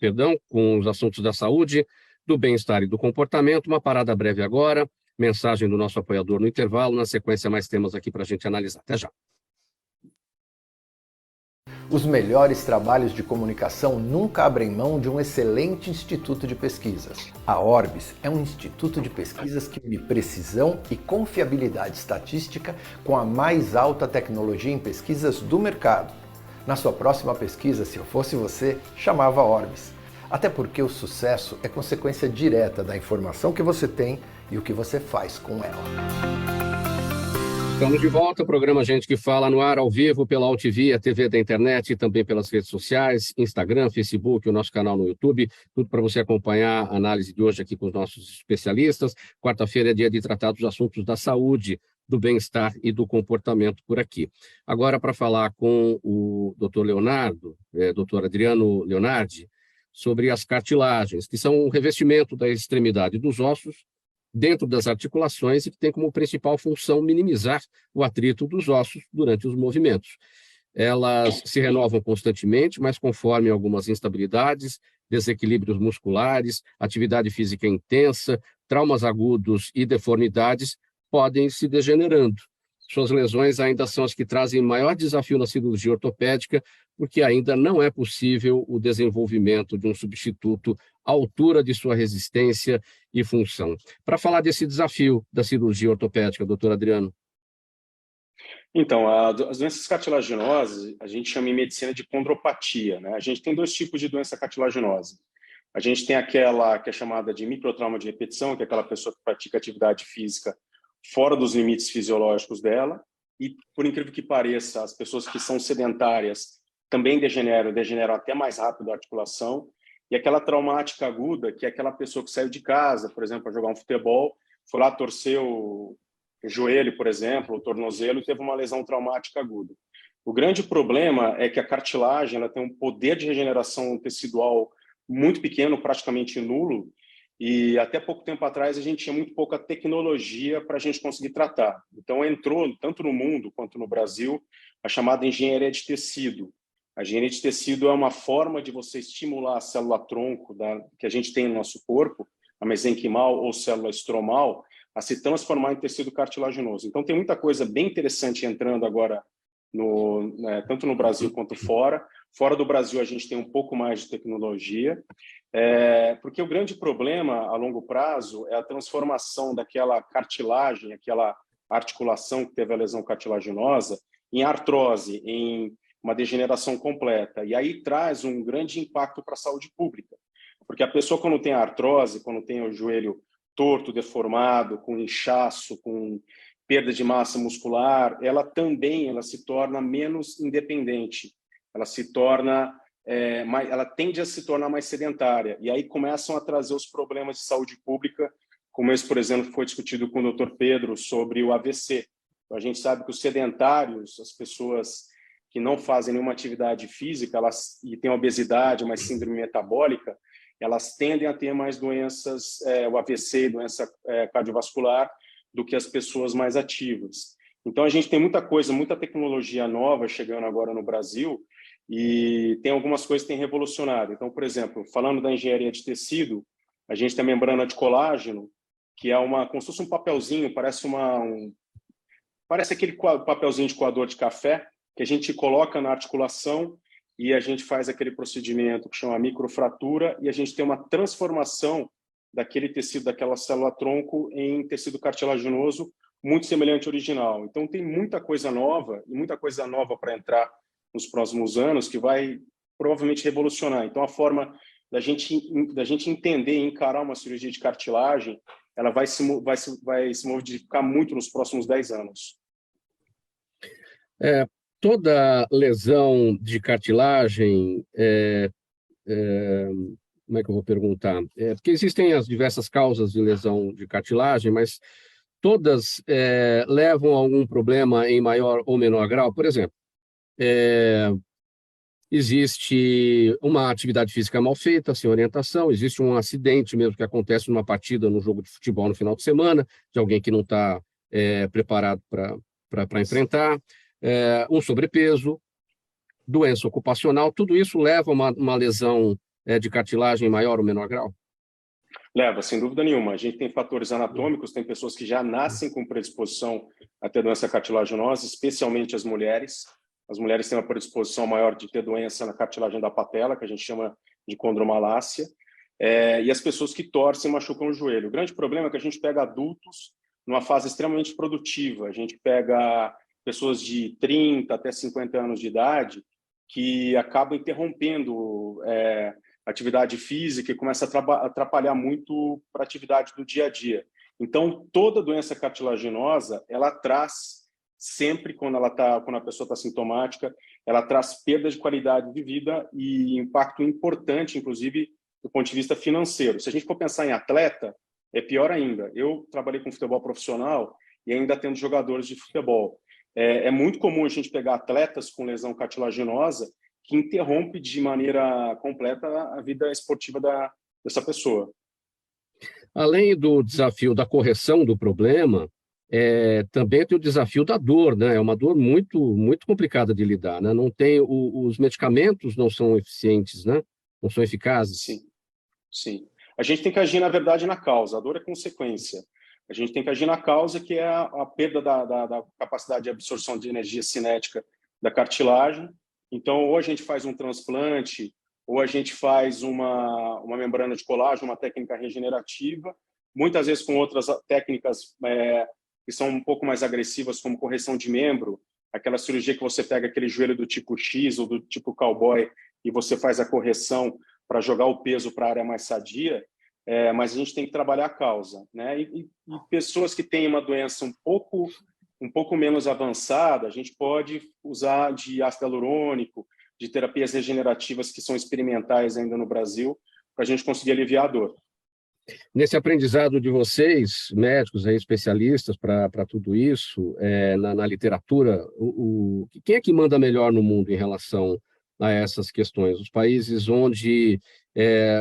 perdão, com os assuntos da saúde, do bem-estar e do comportamento. Uma parada breve agora, mensagem do nosso apoiador no intervalo, na sequência mais temas aqui para a gente analisar. Até já. Os melhores trabalhos de comunicação nunca abrem mão de um excelente instituto de pesquisas. A Orbis é um instituto de pesquisas que une precisão e confiabilidade estatística com a mais alta tecnologia em pesquisas do mercado. Na sua próxima pesquisa, se eu fosse você, chamava Orbis. Até porque o sucesso é consequência direta da informação que você tem e o que você faz com ela. Estamos de volta, o programa Gente que Fala no ar, ao vivo, pela UTV, a TV da internet e também pelas redes sociais, Instagram, Facebook, o nosso canal no YouTube, tudo para você acompanhar a análise de hoje aqui com os nossos especialistas. Quarta-feira é dia de tratar dos assuntos da saúde, do bem-estar e do comportamento por aqui. Agora, para falar com o doutor Leonardo, doutor Adriano Leonardi, sobre as cartilagens, que são um revestimento da extremidade dos ossos, dentro das articulações e que tem como principal função minimizar o atrito dos ossos durante os movimentos. Elas se renovam constantemente, mas conforme algumas instabilidades, desequilíbrios musculares, atividade física intensa, traumas agudos e deformidades podem se degenerando. Suas lesões ainda são as que trazem maior desafio na cirurgia ortopédica, porque ainda não é possível o desenvolvimento de um substituto à altura de sua resistência e função. Para falar desse desafio da cirurgia ortopédica, doutor Adriano. Então, as doenças cartilaginosas, a gente chama em medicina de condropatia, né? A gente tem dois tipos de doença cartilaginosa. A gente tem aquela que é chamada de microtrauma de repetição, que é aquela pessoa que pratica atividade física fora dos limites fisiológicos dela, e, por incrível que pareça, as pessoas que são sedentárias também degeneram até mais rápido a articulação, e aquela traumática aguda, que é aquela pessoa que saiu de casa, por exemplo, para jogar um futebol, foi lá, torceu o joelho, por exemplo, o tornozelo, e teve uma lesão traumática aguda. O grande problema é que a cartilagem ela tem um poder de regeneração tecidual muito pequeno, praticamente nulo, e até pouco tempo atrás a gente tinha muito pouca tecnologia para a gente conseguir tratar. Então entrou, tanto no mundo quanto no Brasil, a chamada engenharia de tecido. A engenharia de tecido é uma forma de você estimular a célula-tronco que a gente tem no nosso corpo, a mesenquimal ou célula estromal, a se transformar em tecido cartilaginoso. Então tem muita coisa bem interessante entrando agora, tanto no Brasil quanto fora. Fora do Brasil a gente tem um pouco mais de tecnologia, porque o grande problema a longo prazo é a transformação daquela cartilagem, aquela articulação que teve a lesão cartilaginosa, em artrose, em uma degeneração completa. E aí traz um grande impacto para a saúde pública, porque a pessoa quando tem artrose, quando tem o joelho torto, deformado, com inchaço, com perda de massa muscular, ela se torna menos independente, ela tende a se tornar mais sedentária, e aí começam a trazer os problemas de saúde pública, como esse, por exemplo, foi discutido com o Dr. Pedro sobre o AVC. Então, a gente sabe que os sedentários, as pessoas que não fazem nenhuma atividade física e têm obesidade, mais síndrome metabólica, elas tendem a ter mais doenças, o AVC, doença cardiovascular, do que as pessoas mais ativas. Então, a gente tem muita coisa, muita tecnologia nova chegando agora no Brasil, e tem algumas coisas que têm revolucionado. Então, por exemplo, falando da engenharia de tecido, a gente tem a membrana de colágeno, que é como se fosse um papelzinho, parece aquele papelzinho de coador de café, que a gente coloca na articulação e a gente faz aquele procedimento que chama microfratura, e a gente tem uma transformação daquele tecido, daquela célula-tronco, em tecido cartilaginoso, muito semelhante ao original. Então, tem muita coisa nova, e muita coisa nova para entrar nos próximos anos, que vai provavelmente revolucionar. Então, a forma da gente entender e encarar uma cirurgia de cartilagem, ela vai se modificar muito nos próximos 10 anos. Toda lesão de cartilagem, como é que eu vou perguntar? Porque existem as diversas causas de lesão de cartilagem, mas todas levam a algum problema em maior ou menor grau. Por exemplo, existe uma atividade física mal feita, sem orientação, existe um acidente mesmo que acontece numa partida, num jogo de futebol no final de semana, de alguém que não está preparado para enfrentar, um sobrepeso, doença ocupacional, tudo isso leva a uma lesão de cartilagem em maior ou menor grau? Leva, sem dúvida nenhuma. A gente tem fatores anatômicos, tem pessoas que já nascem com predisposição a ter doença cartilaginosa, especialmente as mulheres. As mulheres têm uma predisposição maior de ter doença na cartilagem da patela, que a gente chama de condromalácia, e as pessoas que torcem e machucam o joelho. O grande problema é que a gente pega adultos numa fase extremamente produtiva. A gente pega pessoas de 30 até 50 anos de idade que acabam interrompendo a atividade física e começa a atrapalhar muito para a atividade do dia a dia. Então, toda doença cartilaginosa, ela traz sempre quando a pessoa está sintomática, ela traz perda de qualidade de vida e impacto importante, inclusive, do ponto de vista financeiro. Se a gente for pensar em atleta, é pior ainda. Eu trabalhei com futebol profissional e ainda tendo jogadores de futebol. É muito comum a gente pegar atletas com lesão cartilaginosa que interrompe de maneira completa a vida esportiva dessa pessoa. Além do desafio da correção do problema, também tem o desafio da dor, né? É uma dor muito, muito complicada de lidar, né? Não tem, os medicamentos não são eficientes, né? Não são eficazes. Sim, sim. A gente tem que agir, na verdade, na causa. A dor é consequência. A gente tem que agir na causa, que é a perda da capacidade de absorção de energia cinética da cartilagem. Então, ou a gente faz um transplante, ou a gente faz uma membrana de colágeno, uma técnica regenerativa, muitas vezes com outras técnicas que são um pouco mais agressivas, como correção de membro, aquela cirurgia que você pega aquele joelho do tipo X ou do tipo cowboy e você faz a correção para jogar o peso para a área mais sadia, mas a gente tem que trabalhar a causa, né? E pessoas que têm uma doença um pouco menos avançada, a gente pode usar de ácido hialurônico, de terapias regenerativas que são experimentais ainda no Brasil, para a gente conseguir aliviar a dor. Nesse aprendizado de vocês, médicos, especialistas para tudo isso, na literatura, quem é que manda melhor no mundo em relação a essas questões? Os países onde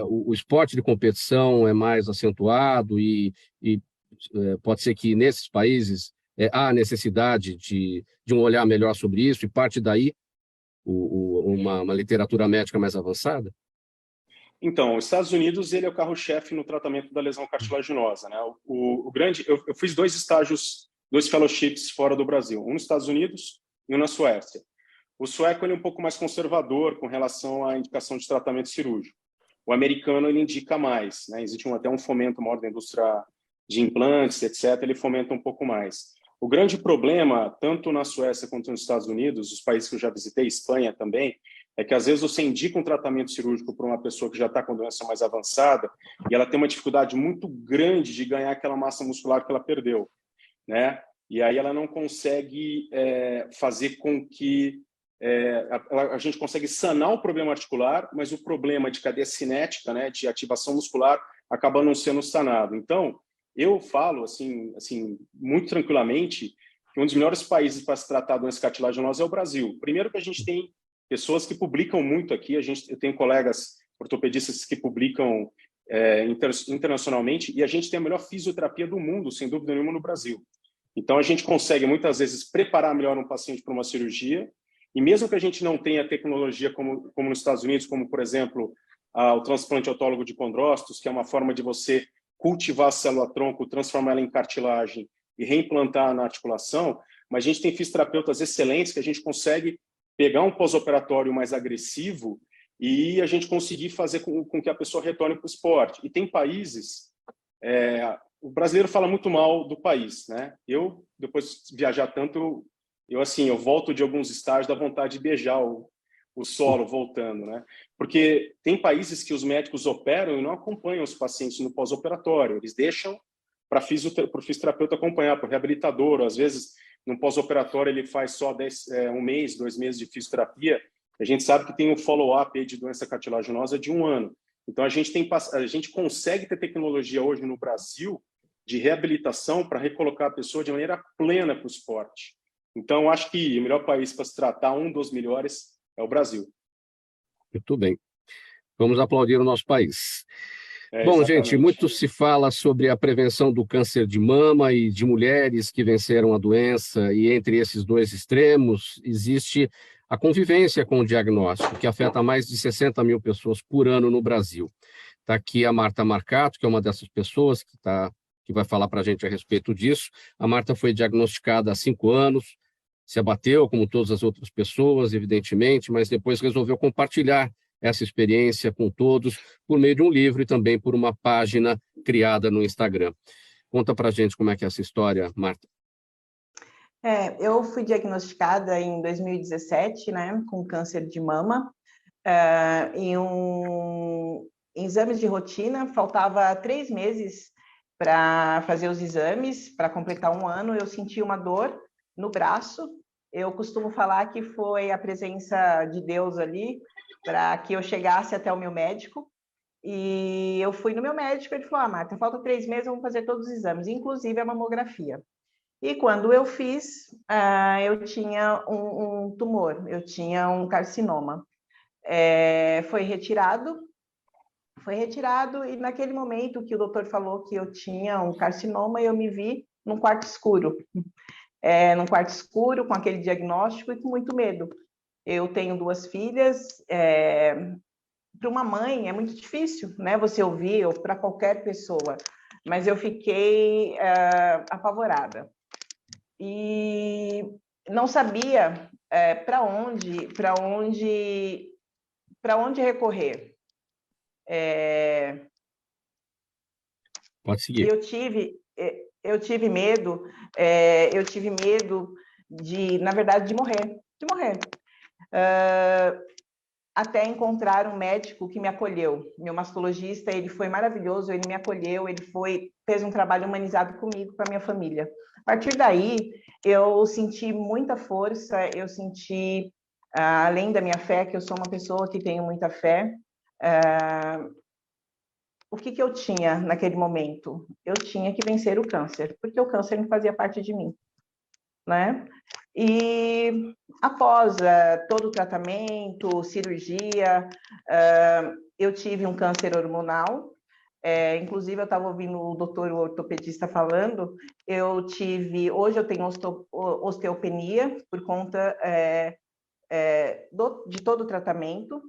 o esporte de competição é mais acentuado e pode ser que nesses países há necessidade de um olhar melhor sobre isso e parte daí uma literatura médica mais avançada? Então, os Estados Unidos ele é o carro-chefe no tratamento da lesão cartilaginosa, né? Eu fiz 2 estágios, 2 fellowships fora do Brasil, um nos Estados Unidos e um na Suécia. O sueco ele é um pouco mais conservador com relação à indicação de tratamento cirúrgico. O americano ele indica mais, né? Existe até um fomento maior da indústria de implantes, etc. Ele fomenta um pouco mais. O grande problema, tanto na Suécia quanto nos Estados Unidos, os países que eu já visitei, Espanha também, é que às vezes você indica um tratamento cirúrgico para uma pessoa que já está com doença mais avançada e ela tem uma dificuldade muito grande de ganhar aquela massa muscular que ela perdeu, né? E aí ela não consegue fazer com que a gente consegue sanar o problema articular, mas o problema de cadeia cinética, né, de ativação muscular, acaba não sendo sanado. Então, eu falo assim muito tranquilamente que um dos melhores países para se tratar de doença cartilaginosa é o Brasil. Primeiro que a gente tem pessoas que publicam muito aqui, eu tenho colegas ortopedistas que publicam internacionalmente, e a gente tem a melhor fisioterapia do mundo, sem dúvida nenhuma, no Brasil. Então, a gente consegue, muitas vezes, preparar melhor um paciente para uma cirurgia, e mesmo que a gente não tenha tecnologia como nos Estados Unidos, como, por exemplo, o transplante autólogo de condrócitos, que é uma forma de você cultivar a célula-tronco, transformá-la em cartilagem e reimplantar na articulação, mas a gente tem fisioterapeutas excelentes que a gente consegue pegar um pós-operatório mais agressivo e a gente conseguir fazer com que a pessoa retorne para o esporte. E tem países... o brasileiro fala muito mal do país, né? Eu, depois de viajar tanto, eu volto de alguns estágios, dá vontade de beijar o solo voltando, né? Porque tem países que os médicos operam e não acompanham os pacientes no pós-operatório. Eles deixam para o fisioterapeuta acompanhar, para o reabilitador. Às vezes, no pós-operatório, ele faz só 1 mês, 2 meses de fisioterapia. A gente sabe que tem um follow-up de doença cartilaginosa de 1 ano. Então, a gente consegue ter tecnologia hoje no Brasil de reabilitação para recolocar a pessoa de maneira plena para o esporte. Então, acho que o melhor país para se tratar, um dos melhores, é o Brasil. Muito bem. Vamos aplaudir o nosso país. Bom, Exatamente. gente, muito se fala sobre a prevenção do câncer de mama e de mulheres que venceram a doença, e entre esses 2 extremos existe a convivência com o diagnóstico, que afeta mais de 60 mil pessoas por ano no Brasil. Está aqui a Marta Marcato, que é uma dessas pessoas que vai falar para a gente a respeito disso. A Marta foi diagnosticada há 5 anos, se abateu, como todas as outras pessoas, evidentemente, mas depois resolveu compartilhar essa experiência com todos por meio de um livro e também por uma página criada no Instagram. Conta para a gente como é que é essa história, Marta. Eu fui diagnosticada em 2017, né, com câncer de mama. Em exames de rotina, faltava 3 meses para fazer os exames, para completar 1 ano. Eu senti uma dor no braço. Eu costumo falar que foi a presença de Deus ali para que eu chegasse até o meu médico. E eu fui no meu médico, ele falou: Marta, falta 3 meses, eu vou fazer todos os exames, inclusive a mamografia. E quando eu fiz, eu tinha um tumor, eu tinha um carcinoma. Foi retirado, e naquele momento que o doutor falou que eu tinha um carcinoma, eu me vi num quarto escuro. Num quarto escuro, com aquele diagnóstico e com muito medo. Eu tenho 2 filhas, para uma mãe é muito difícil, né? Você ouvir, ou para qualquer pessoa, mas eu fiquei apavorada. E não sabia para onde recorrer. Pode seguir. Eu tive medo, na verdade, de morrer. Até encontrar um médico que me acolheu. Meu mastologista, ele foi maravilhoso, ele me acolheu, fez um trabalho humanizado comigo, com a minha família. A partir daí, eu senti muita força, eu senti, além da minha fé, que eu sou uma pessoa que tenho muita fé, o que eu tinha naquele momento? Eu tinha que vencer o câncer, porque o câncer não fazia parte de mim, né? E após todo o tratamento, cirurgia, eu tive um câncer hormonal. Inclusive, eu estava ouvindo o doutor ortopedista falando, hoje eu tenho osteopenia por conta de todo o tratamento,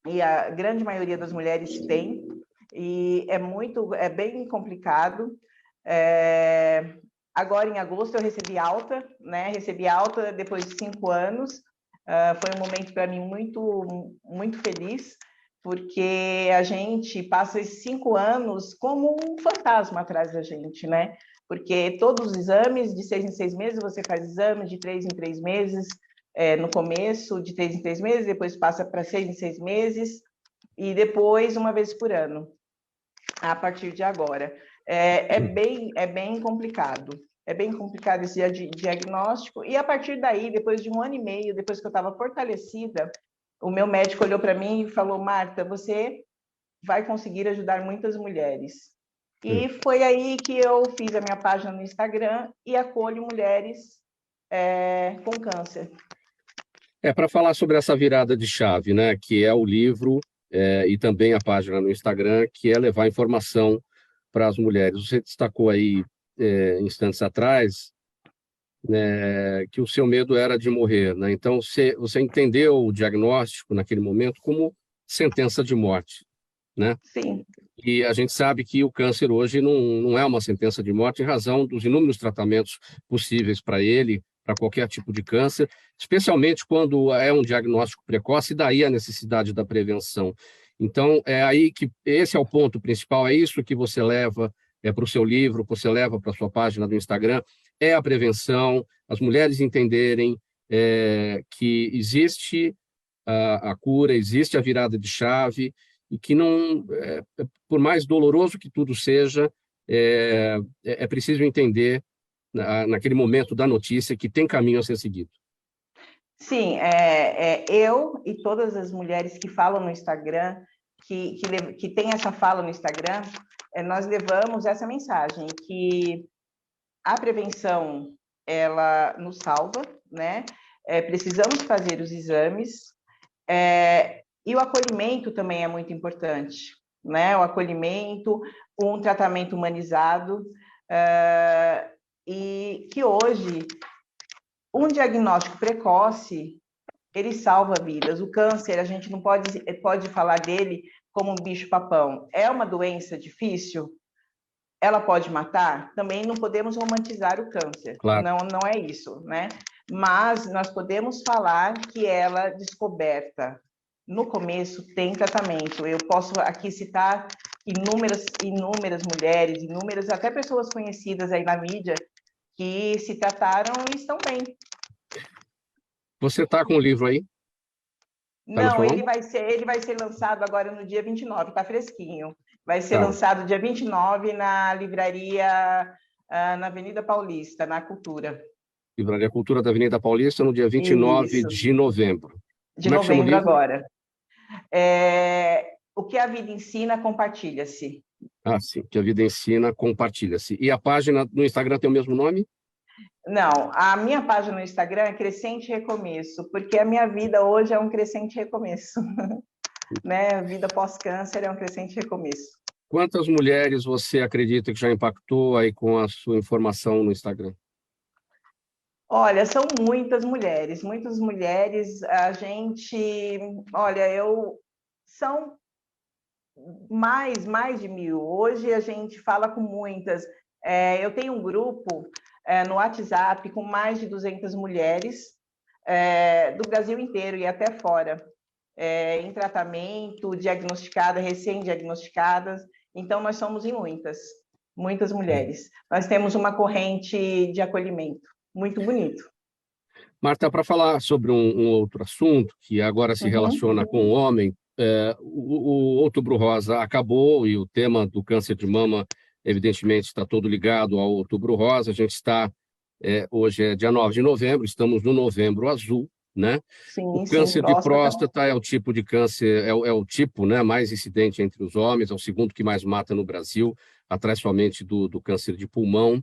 e a grande maioria das mulheres tem, e é bem complicado. Agora, em agosto, eu recebi alta, né? Recebi alta depois de 5 anos. Foi um momento para mim muito, muito feliz, porque a gente passa esses 5 anos como um fantasma atrás da gente, né? Porque todos os exames, de 6 em 6 meses, você faz exames, de 3 em 3 meses, no começo, de 3 em 3 meses, depois passa para 6 em 6 meses, e depois uma vez por ano, a partir de agora. É bem complicado. É bem complicado esse diagnóstico. E a partir daí, depois de 1 ano e meio, depois que eu estava fortalecida, o meu médico olhou para mim e falou: Marta, você vai conseguir ajudar muitas mulheres. E foi aí que eu fiz a minha página no Instagram e acolho mulheres com câncer. Para falar sobre essa virada de chave, né, que é o livro e também a página no Instagram, que é levar informação para as mulheres. Você destacou aí, instantes atrás, né, que o seu medo era de morrer, né? Então, você entendeu o diagnóstico naquele momento como sentença de morte, né? Sim. E a gente sabe que o câncer hoje não é uma sentença de morte em razão dos inúmeros tratamentos possíveis para ele, para qualquer tipo de câncer, especialmente quando é um diagnóstico precoce, e daí a necessidade da prevenção. Então, é aí que esse é o ponto principal, é isso que você leva para o seu livro, você leva para a sua página do Instagram, é a prevenção, as mulheres entenderem que existe a cura, existe a virada de chave, e que não, por mais doloroso que tudo seja, é preciso entender, naquele momento da notícia, que tem caminho a ser seguido. Sim, eu e todas as mulheres que falam no Instagram, que tem essa fala no Instagram, nós levamos essa mensagem, que a prevenção, ela nos salva, né? Precisamos fazer os exames, e o acolhimento também é muito importante, né? O acolhimento, um tratamento humanizado, e que hoje um diagnóstico precoce, ele salva vidas. O câncer, a gente não pode falar dele como um bicho-papão. É uma doença difícil? Ela pode matar? Também não podemos romantizar o câncer. Claro. Não é isso, né? Mas nós podemos falar que ela, descoberta no começo, tem tratamento. Eu posso aqui citar inúmeras mulheres, inúmeras até pessoas conhecidas aí na mídia, que se trataram e estão bem. Você está com o livro aí? Não, ele vai ser lançado agora no dia 29, está fresquinho. Vai ser lançado dia 29 na livraria, na Avenida Paulista, na Cultura. Livraria Cultura da Avenida Paulista, no dia 29 Isso. de novembro. De Como é que chama o novembro livro? agora. O que a vida ensina, compartilha-se. Ah, sim, que a vida ensina, compartilha-se. E a página no Instagram tem o mesmo nome? Não, a minha página no Instagram é Crescente Recomeço, porque a minha vida hoje é um crescente recomeço. Né? A vida pós-câncer é um crescente recomeço. Quantas mulheres você acredita que já impactou aí com a sua informação no Instagram? Olha, são muitas mulheres, muitas mulheres. A gente, olha, são mais de 1.000. Hoje a gente fala com muitas. Eu tenho um grupo no WhatsApp com mais de 200 mulheres do Brasil inteiro e até fora, em tratamento, diagnosticadas, recém-diagnosticadas. Então, nós somos em muitas mulheres. Nós temos uma corrente de acolhimento muito bonito. Marta, para falar sobre um outro assunto que agora se relaciona com o homem, o Outubro Rosa acabou e o tema do câncer de mama, evidentemente, está todo ligado ao Outubro Rosa. A gente está, hoje é dia 9 de novembro, estamos no Novembro Azul, né? Sim, o câncer de próstata é o tipo de câncer, é o tipo, né, mais incidente entre os homens, é o segundo que mais mata no Brasil, atrás somente do câncer de pulmão.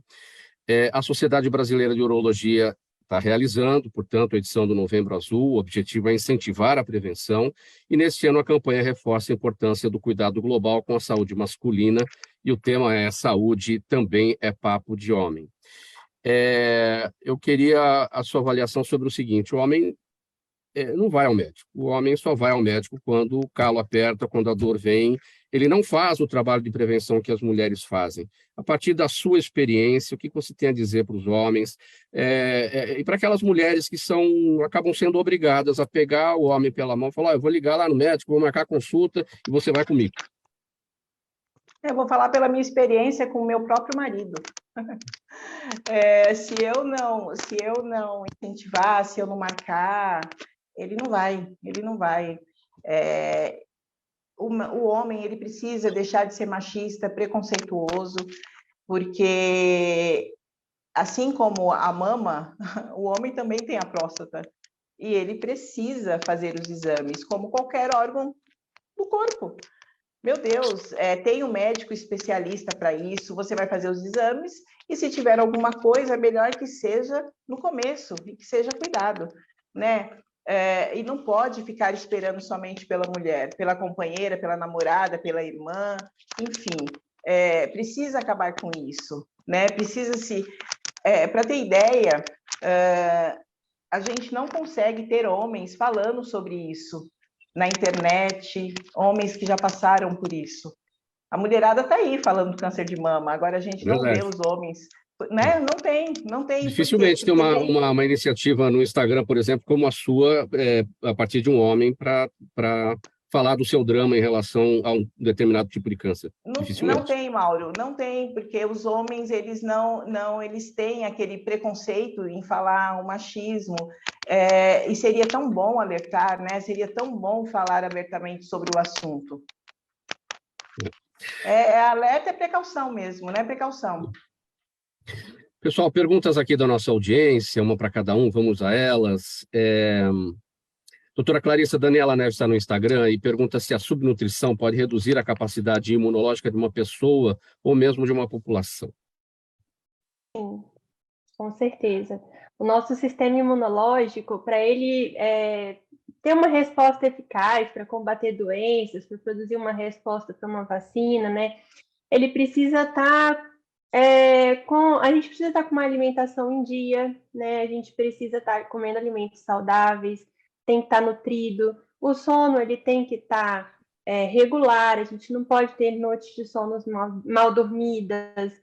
A Sociedade Brasileira de Urologia está realizando, portanto, a edição do Novembro Azul. O objetivo é incentivar a prevenção e, neste ano, a campanha reforça a importância do cuidado global com a saúde masculina e o tema é Saúde também é papo de homem. Eu queria a sua avaliação sobre o seguinte: o homem não vai ao médico. O homem só vai ao médico quando o calo aperta, quando a dor vem. Ele não faz o trabalho de prevenção que as mulheres fazem. A partir da sua experiência, o que você tem a dizer para os homens e para aquelas mulheres que acabam sendo obrigadas a pegar o homem pela mão e falar: eu vou ligar lá no médico, vou marcar consulta e você vai comigo? Eu vou falar pela minha experiência com o meu próprio marido. Se eu não incentivar, se eu não marcar, ele não vai. O homem, ele precisa deixar de ser machista, preconceituoso, porque assim como a mama, o homem também tem a próstata e ele precisa fazer os exames, como qualquer órgão do corpo. Meu Deus, tem um médico especialista para isso, você vai fazer os exames e se tiver alguma coisa, melhor que seja no começo e que seja cuidado, né? E não pode ficar esperando somente pela mulher, pela companheira, pela namorada, pela irmã, enfim, precisa acabar com isso, né? Precisa-se, para ter ideia, a gente não consegue ter homens falando sobre isso na internet, homens que já passaram por isso. A mulherada está aí falando do câncer de mama, agora a gente não vê os homens, né? Não tem. Dificilmente tem uma iniciativa no Instagram, por exemplo, como a sua, a partir de um homem, para falar do seu drama em relação a um determinado tipo de câncer. Não tem, Mauro, não tem, porque os homens, eles eles têm aquele preconceito em falar o machismo, e seria tão bom alertar, né? Seria tão bom falar abertamente sobre o assunto. Alerta é precaução mesmo, né? Precaução. Pessoal, perguntas aqui da nossa audiência, uma para cada um, vamos a elas. Doutora Clarissa Daniela Neves está no Instagram e pergunta se a subnutrição pode reduzir a capacidade imunológica de uma pessoa ou mesmo de uma população. Sim, com certeza. O nosso sistema imunológico, para ele ter uma resposta eficaz para combater doenças, para produzir uma resposta para uma vacina, né? Ele precisa estar a gente precisa estar com uma alimentação em dia, né? A gente precisa estar comendo alimentos saudáveis, tem que estar nutrido. O sono ele tem que estar regular. A gente não pode ter noites de sonos mal dormidas.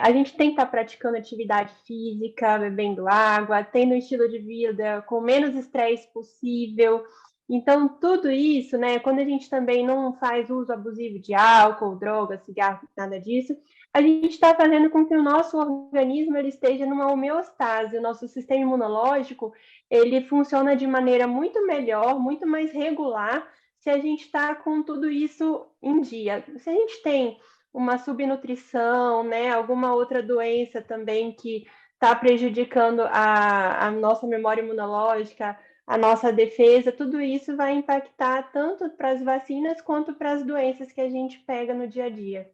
A gente tem que estar praticando atividade física, bebendo água, tendo um estilo de vida com menos estresse possível. Então, tudo isso, né, quando a gente também não faz uso abusivo de álcool, droga, cigarro, nada disso, a gente está fazendo com que o nosso organismo ele esteja numa homeostase. O nosso sistema imunológico ele funciona de maneira muito melhor, muito mais regular, se a gente está com tudo isso em dia. Se a gente tem uma subnutrição, né, alguma outra doença também que está prejudicando a nossa memória imunológica, a nossa defesa, tudo isso vai impactar tanto para as vacinas quanto para as doenças que a gente pega no dia a dia.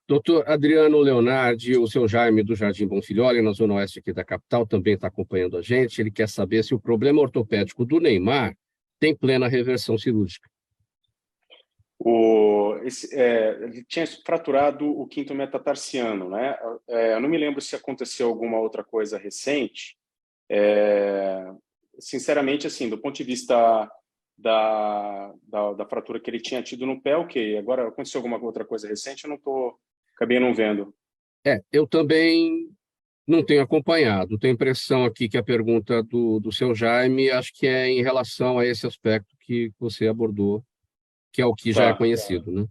Doutor Adriano Leonardi, o seu Jaime do Jardim Bonfilholi, na Zona Oeste aqui da capital, também está acompanhando a gente. Ele quer saber se o problema ortopédico do Neymar tem plena reversão cirúrgica. Ele tinha fraturado o quinto metatarsiano, né? Eu não me lembro se aconteceu alguma outra coisa recente. Sinceramente, assim, do ponto de vista da fratura que ele tinha tido no pé, ok. Agora, aconteceu alguma outra coisa recente, acabei não vendo. Eu também não tenho acompanhado. Tenho a impressão aqui que a pergunta do seu Jaime, acho que é em relação a esse aspecto que você abordou, que é o que já é conhecido, né?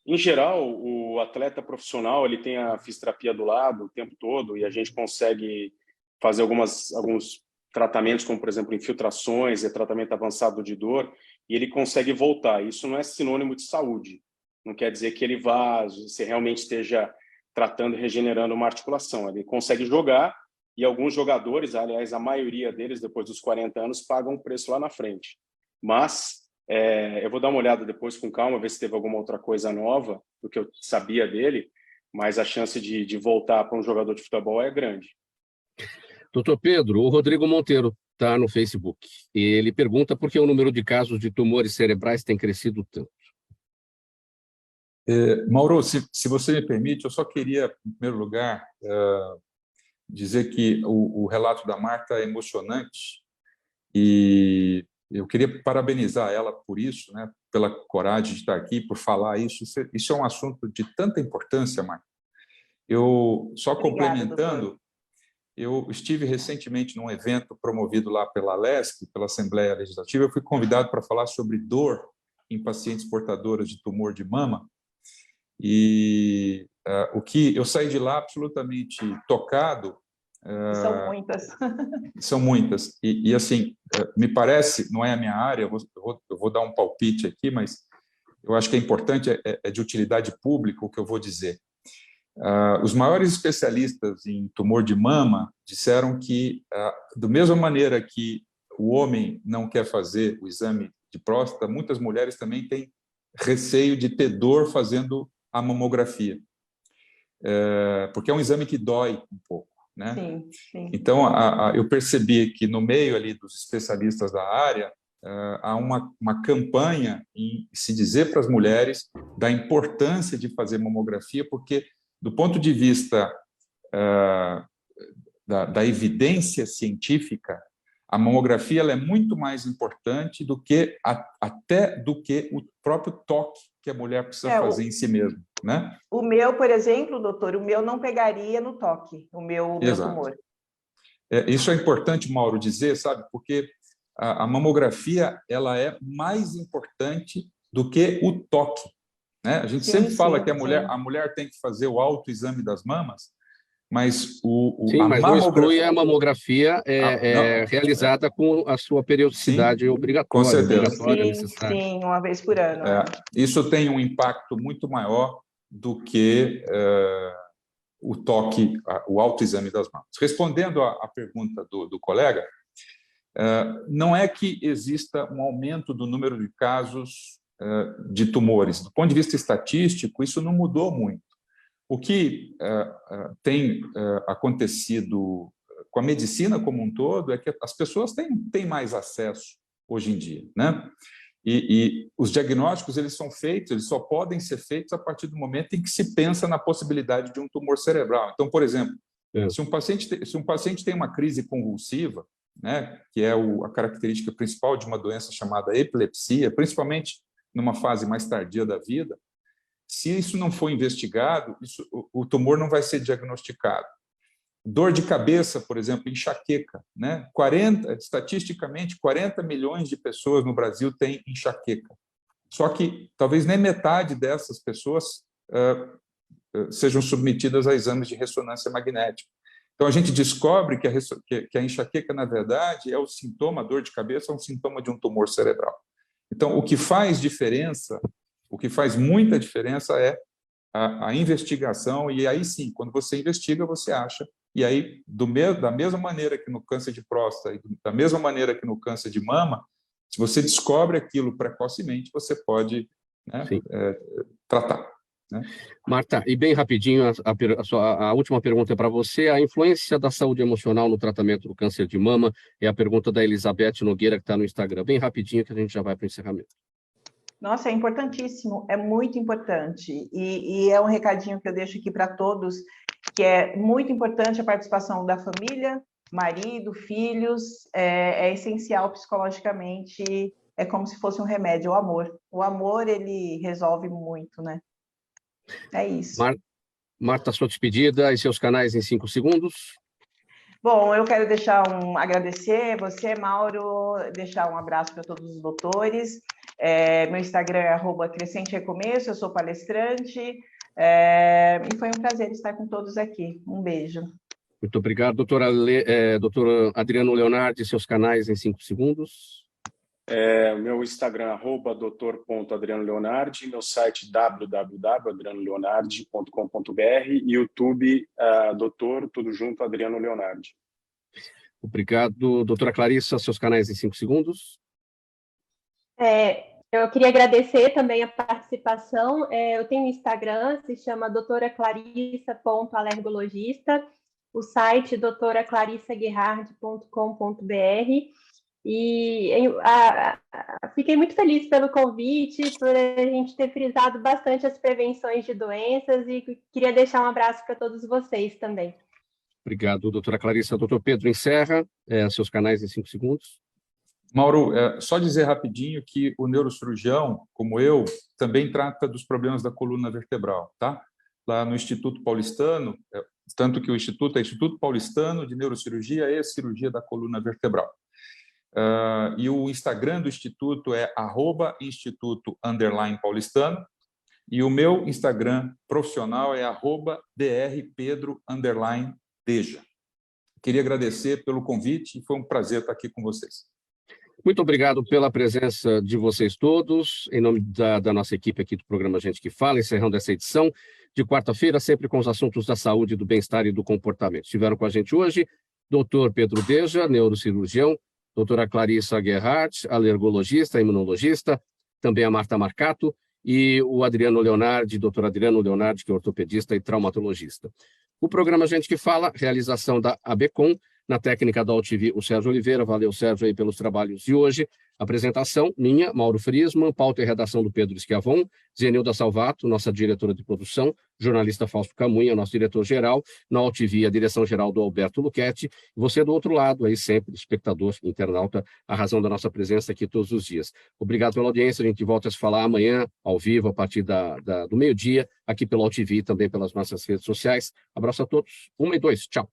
Em geral, o atleta profissional ele tem a fisioterapia do lado o tempo todo e a gente consegue fazer alguns tratamentos, como, por exemplo, infiltrações e tratamento avançado de dor, e ele consegue voltar. Isso não é sinônimo de saúde. Não quer dizer que ele se realmente esteja tratando e regenerando uma articulação. Ele consegue jogar e alguns jogadores, aliás, a maioria deles, depois dos 40 anos, pagam um preço lá na frente. Mas eu vou dar uma olhada depois com calma, ver se teve alguma outra coisa nova do que eu sabia dele, mas a chance de voltar para um jogador de futebol é grande. Doutor Pedro, o Rodrigo Monteiro está no Facebook. Ele pergunta por que o número de casos de tumores cerebrais tem crescido tanto. Mauro, se você me permite, eu só queria, em primeiro lugar, dizer que o relato da Marta é emocionante e eu queria parabenizar ela por isso, né, pela coragem de estar aqui, por falar isso. Isso é um assunto de tanta importância, Marta. Complementando, doutor. Eu estive recentemente num evento promovido lá pela ALESC, pela Assembleia Legislativa. Eu fui convidado para falar sobre dor em pacientes portadores de tumor de mama. E eu saí de lá absolutamente tocado. São muitas. São muitas. E assim, me parece, não é a minha área, eu vou dar um palpite aqui, mas eu acho que é importante, é de utilidade pública o que eu vou dizer. Os maiores especialistas em tumor de mama disseram que, da mesma maneira que o homem não quer fazer o exame de próstata, muitas mulheres também têm receio de ter dor fazendo a mamografia, porque é um exame que dói um pouco, né? Sim, sim. Então, eu percebi que no meio ali dos especialistas da área há uma campanha em se dizer para as mulheres da importância de fazer mamografia, porque do ponto de vista da evidência científica, a mamografia ela é muito mais importante até do que o próprio toque que a mulher precisa fazer em si mesma, né? O meu, por exemplo, doutor, o meu não pegaria no toque, o meu tumor. Isso é importante, Mauro, dizer, sabe? Porque a mamografia ela é mais importante do que o toque, né? A gente sempre fala que a mulher tem que fazer o autoexame das mamas, mas mas não exclui a mamografia realizada com a sua periodicidade obrigatória. Com certeza. Necessária. Sim, uma vez por ano. Isso tem um impacto muito maior do que o toque, o autoexame das mamas. Respondendo à pergunta do colega, não é que exista um aumento do número de casos de tumores. Do ponto de vista estatístico, isso não mudou muito. O que tem acontecido com a medicina como um todo é que as pessoas têm mais acesso hoje em dia, né? E os diagnósticos eles só podem ser feitos a partir do momento em que se pensa na possibilidade de um tumor cerebral. Então, por exemplo, se um paciente tem uma crise convulsiva, né, que é a característica principal de uma doença chamada epilepsia, principalmente numa fase mais tardia da vida, se isso não for investigado, o tumor não vai ser diagnosticado. Dor de cabeça, por exemplo, enxaqueca, né? Estatisticamente, 40 milhões de pessoas no Brasil têm enxaqueca. Só que talvez nem metade dessas pessoas sejam submetidas a exames de ressonância magnética. Então, a gente descobre que a enxaqueca, na verdade, é o sintoma, a dor de cabeça é um sintoma de um tumor cerebral. Então, o que faz muita diferença é a investigação, e aí sim, quando você investiga, você acha. E aí, da mesma maneira que no câncer de próstata, da mesma maneira que no câncer de mama, se você descobre aquilo precocemente, você pode, né, tratar. Né? Marta, e bem rapidinho, a última pergunta é para você. A influência da saúde emocional no tratamento do câncer de mama é a pergunta da Elizabeth Nogueira, que está no Instagram. Bem rapidinho, que a gente já vai para o encerramento. Nossa, é importantíssimo, é muito importante. E é um recadinho que eu deixo aqui para todos, que é muito importante a participação da família, marido, filhos, é essencial psicologicamente, é como se fosse um remédio, o amor. O amor, ele resolve muito, né? É isso. Marta, sua despedida e seus canais em 5 segundos. Bom, eu quero agradecer você, Mauro, deixar um abraço para todos os doutores. Meu Instagram é @crescenterecomeço, eu sou palestrante, e foi um prazer estar com todos aqui. Um beijo. Muito obrigado. Doutora Adriano Leonardi, seus canais em 5 segundos. Meu Instagram, @doutor.adrianoleonardi, meu site www.adrianoleonardi.com.br e YouTube, doutor, tudo junto, Adriano Leonardi. Obrigado. Doutora Clarissa, seus canais em 5 segundos. Eu queria agradecer também a participação. Eu tenho um Instagram, se chama doutoraclarissa.alergologista, o site doutoraclarissaguerhard.com.br. E fiquei muito feliz pelo convite, por a gente ter frisado bastante as prevenções de doenças e queria deixar um abraço para todos vocês também. Obrigado, doutora Clarissa. Doutor Pedro, encerra seus canais em 5 segundos. Mauro, só dizer rapidinho que o neurocirurgião, como eu, também trata dos problemas da coluna vertebral, tá? Lá no Instituto Paulistano, tanto que o Instituto é Instituto Paulistano de Neurocirurgia e Cirurgia da Coluna Vertebral. E o Instagram do Instituto é @instituto_paulistano, e o meu Instagram profissional é @drpedro_deja. Queria agradecer pelo convite e foi um prazer estar aqui com vocês. Muito obrigado pela presença de vocês todos, em nome da nossa equipe aqui do programa Gente que Fala, encerrando essa edição de quarta-feira, sempre com os assuntos da saúde, do bem-estar e do comportamento. Estiveram com a gente hoje doutor Pedro Deja, neurocirurgião, doutora Clarissa Guerhard, alergologista, imunologista, também a Marta Marcato, e o Adriano Leonardi, doutor Adriano Leonardi, que é ortopedista e traumatologista. O programa Gente que Fala, realização da ABCOM, na técnica da AltV, o Sérgio Oliveira. Valeu, Sérgio, aí pelos trabalhos de hoje. Apresentação minha, Mauro Friesman, pauta e redação do Pedro Schiavon, Zenilda Salvato, nossa diretora de produção, jornalista Fausto Camunha, nosso diretor-geral, na AltV, a direção-geral do Alberto Luchetti, e você do outro lado, aí sempre, espectador, internauta, a razão da nossa presença aqui todos os dias. Obrigado pela audiência, a gente volta a se falar amanhã, ao vivo, a partir do meio-dia, aqui pela AltV e também pelas nossas redes sociais. Abraço a todos, 1 e 2, tchau.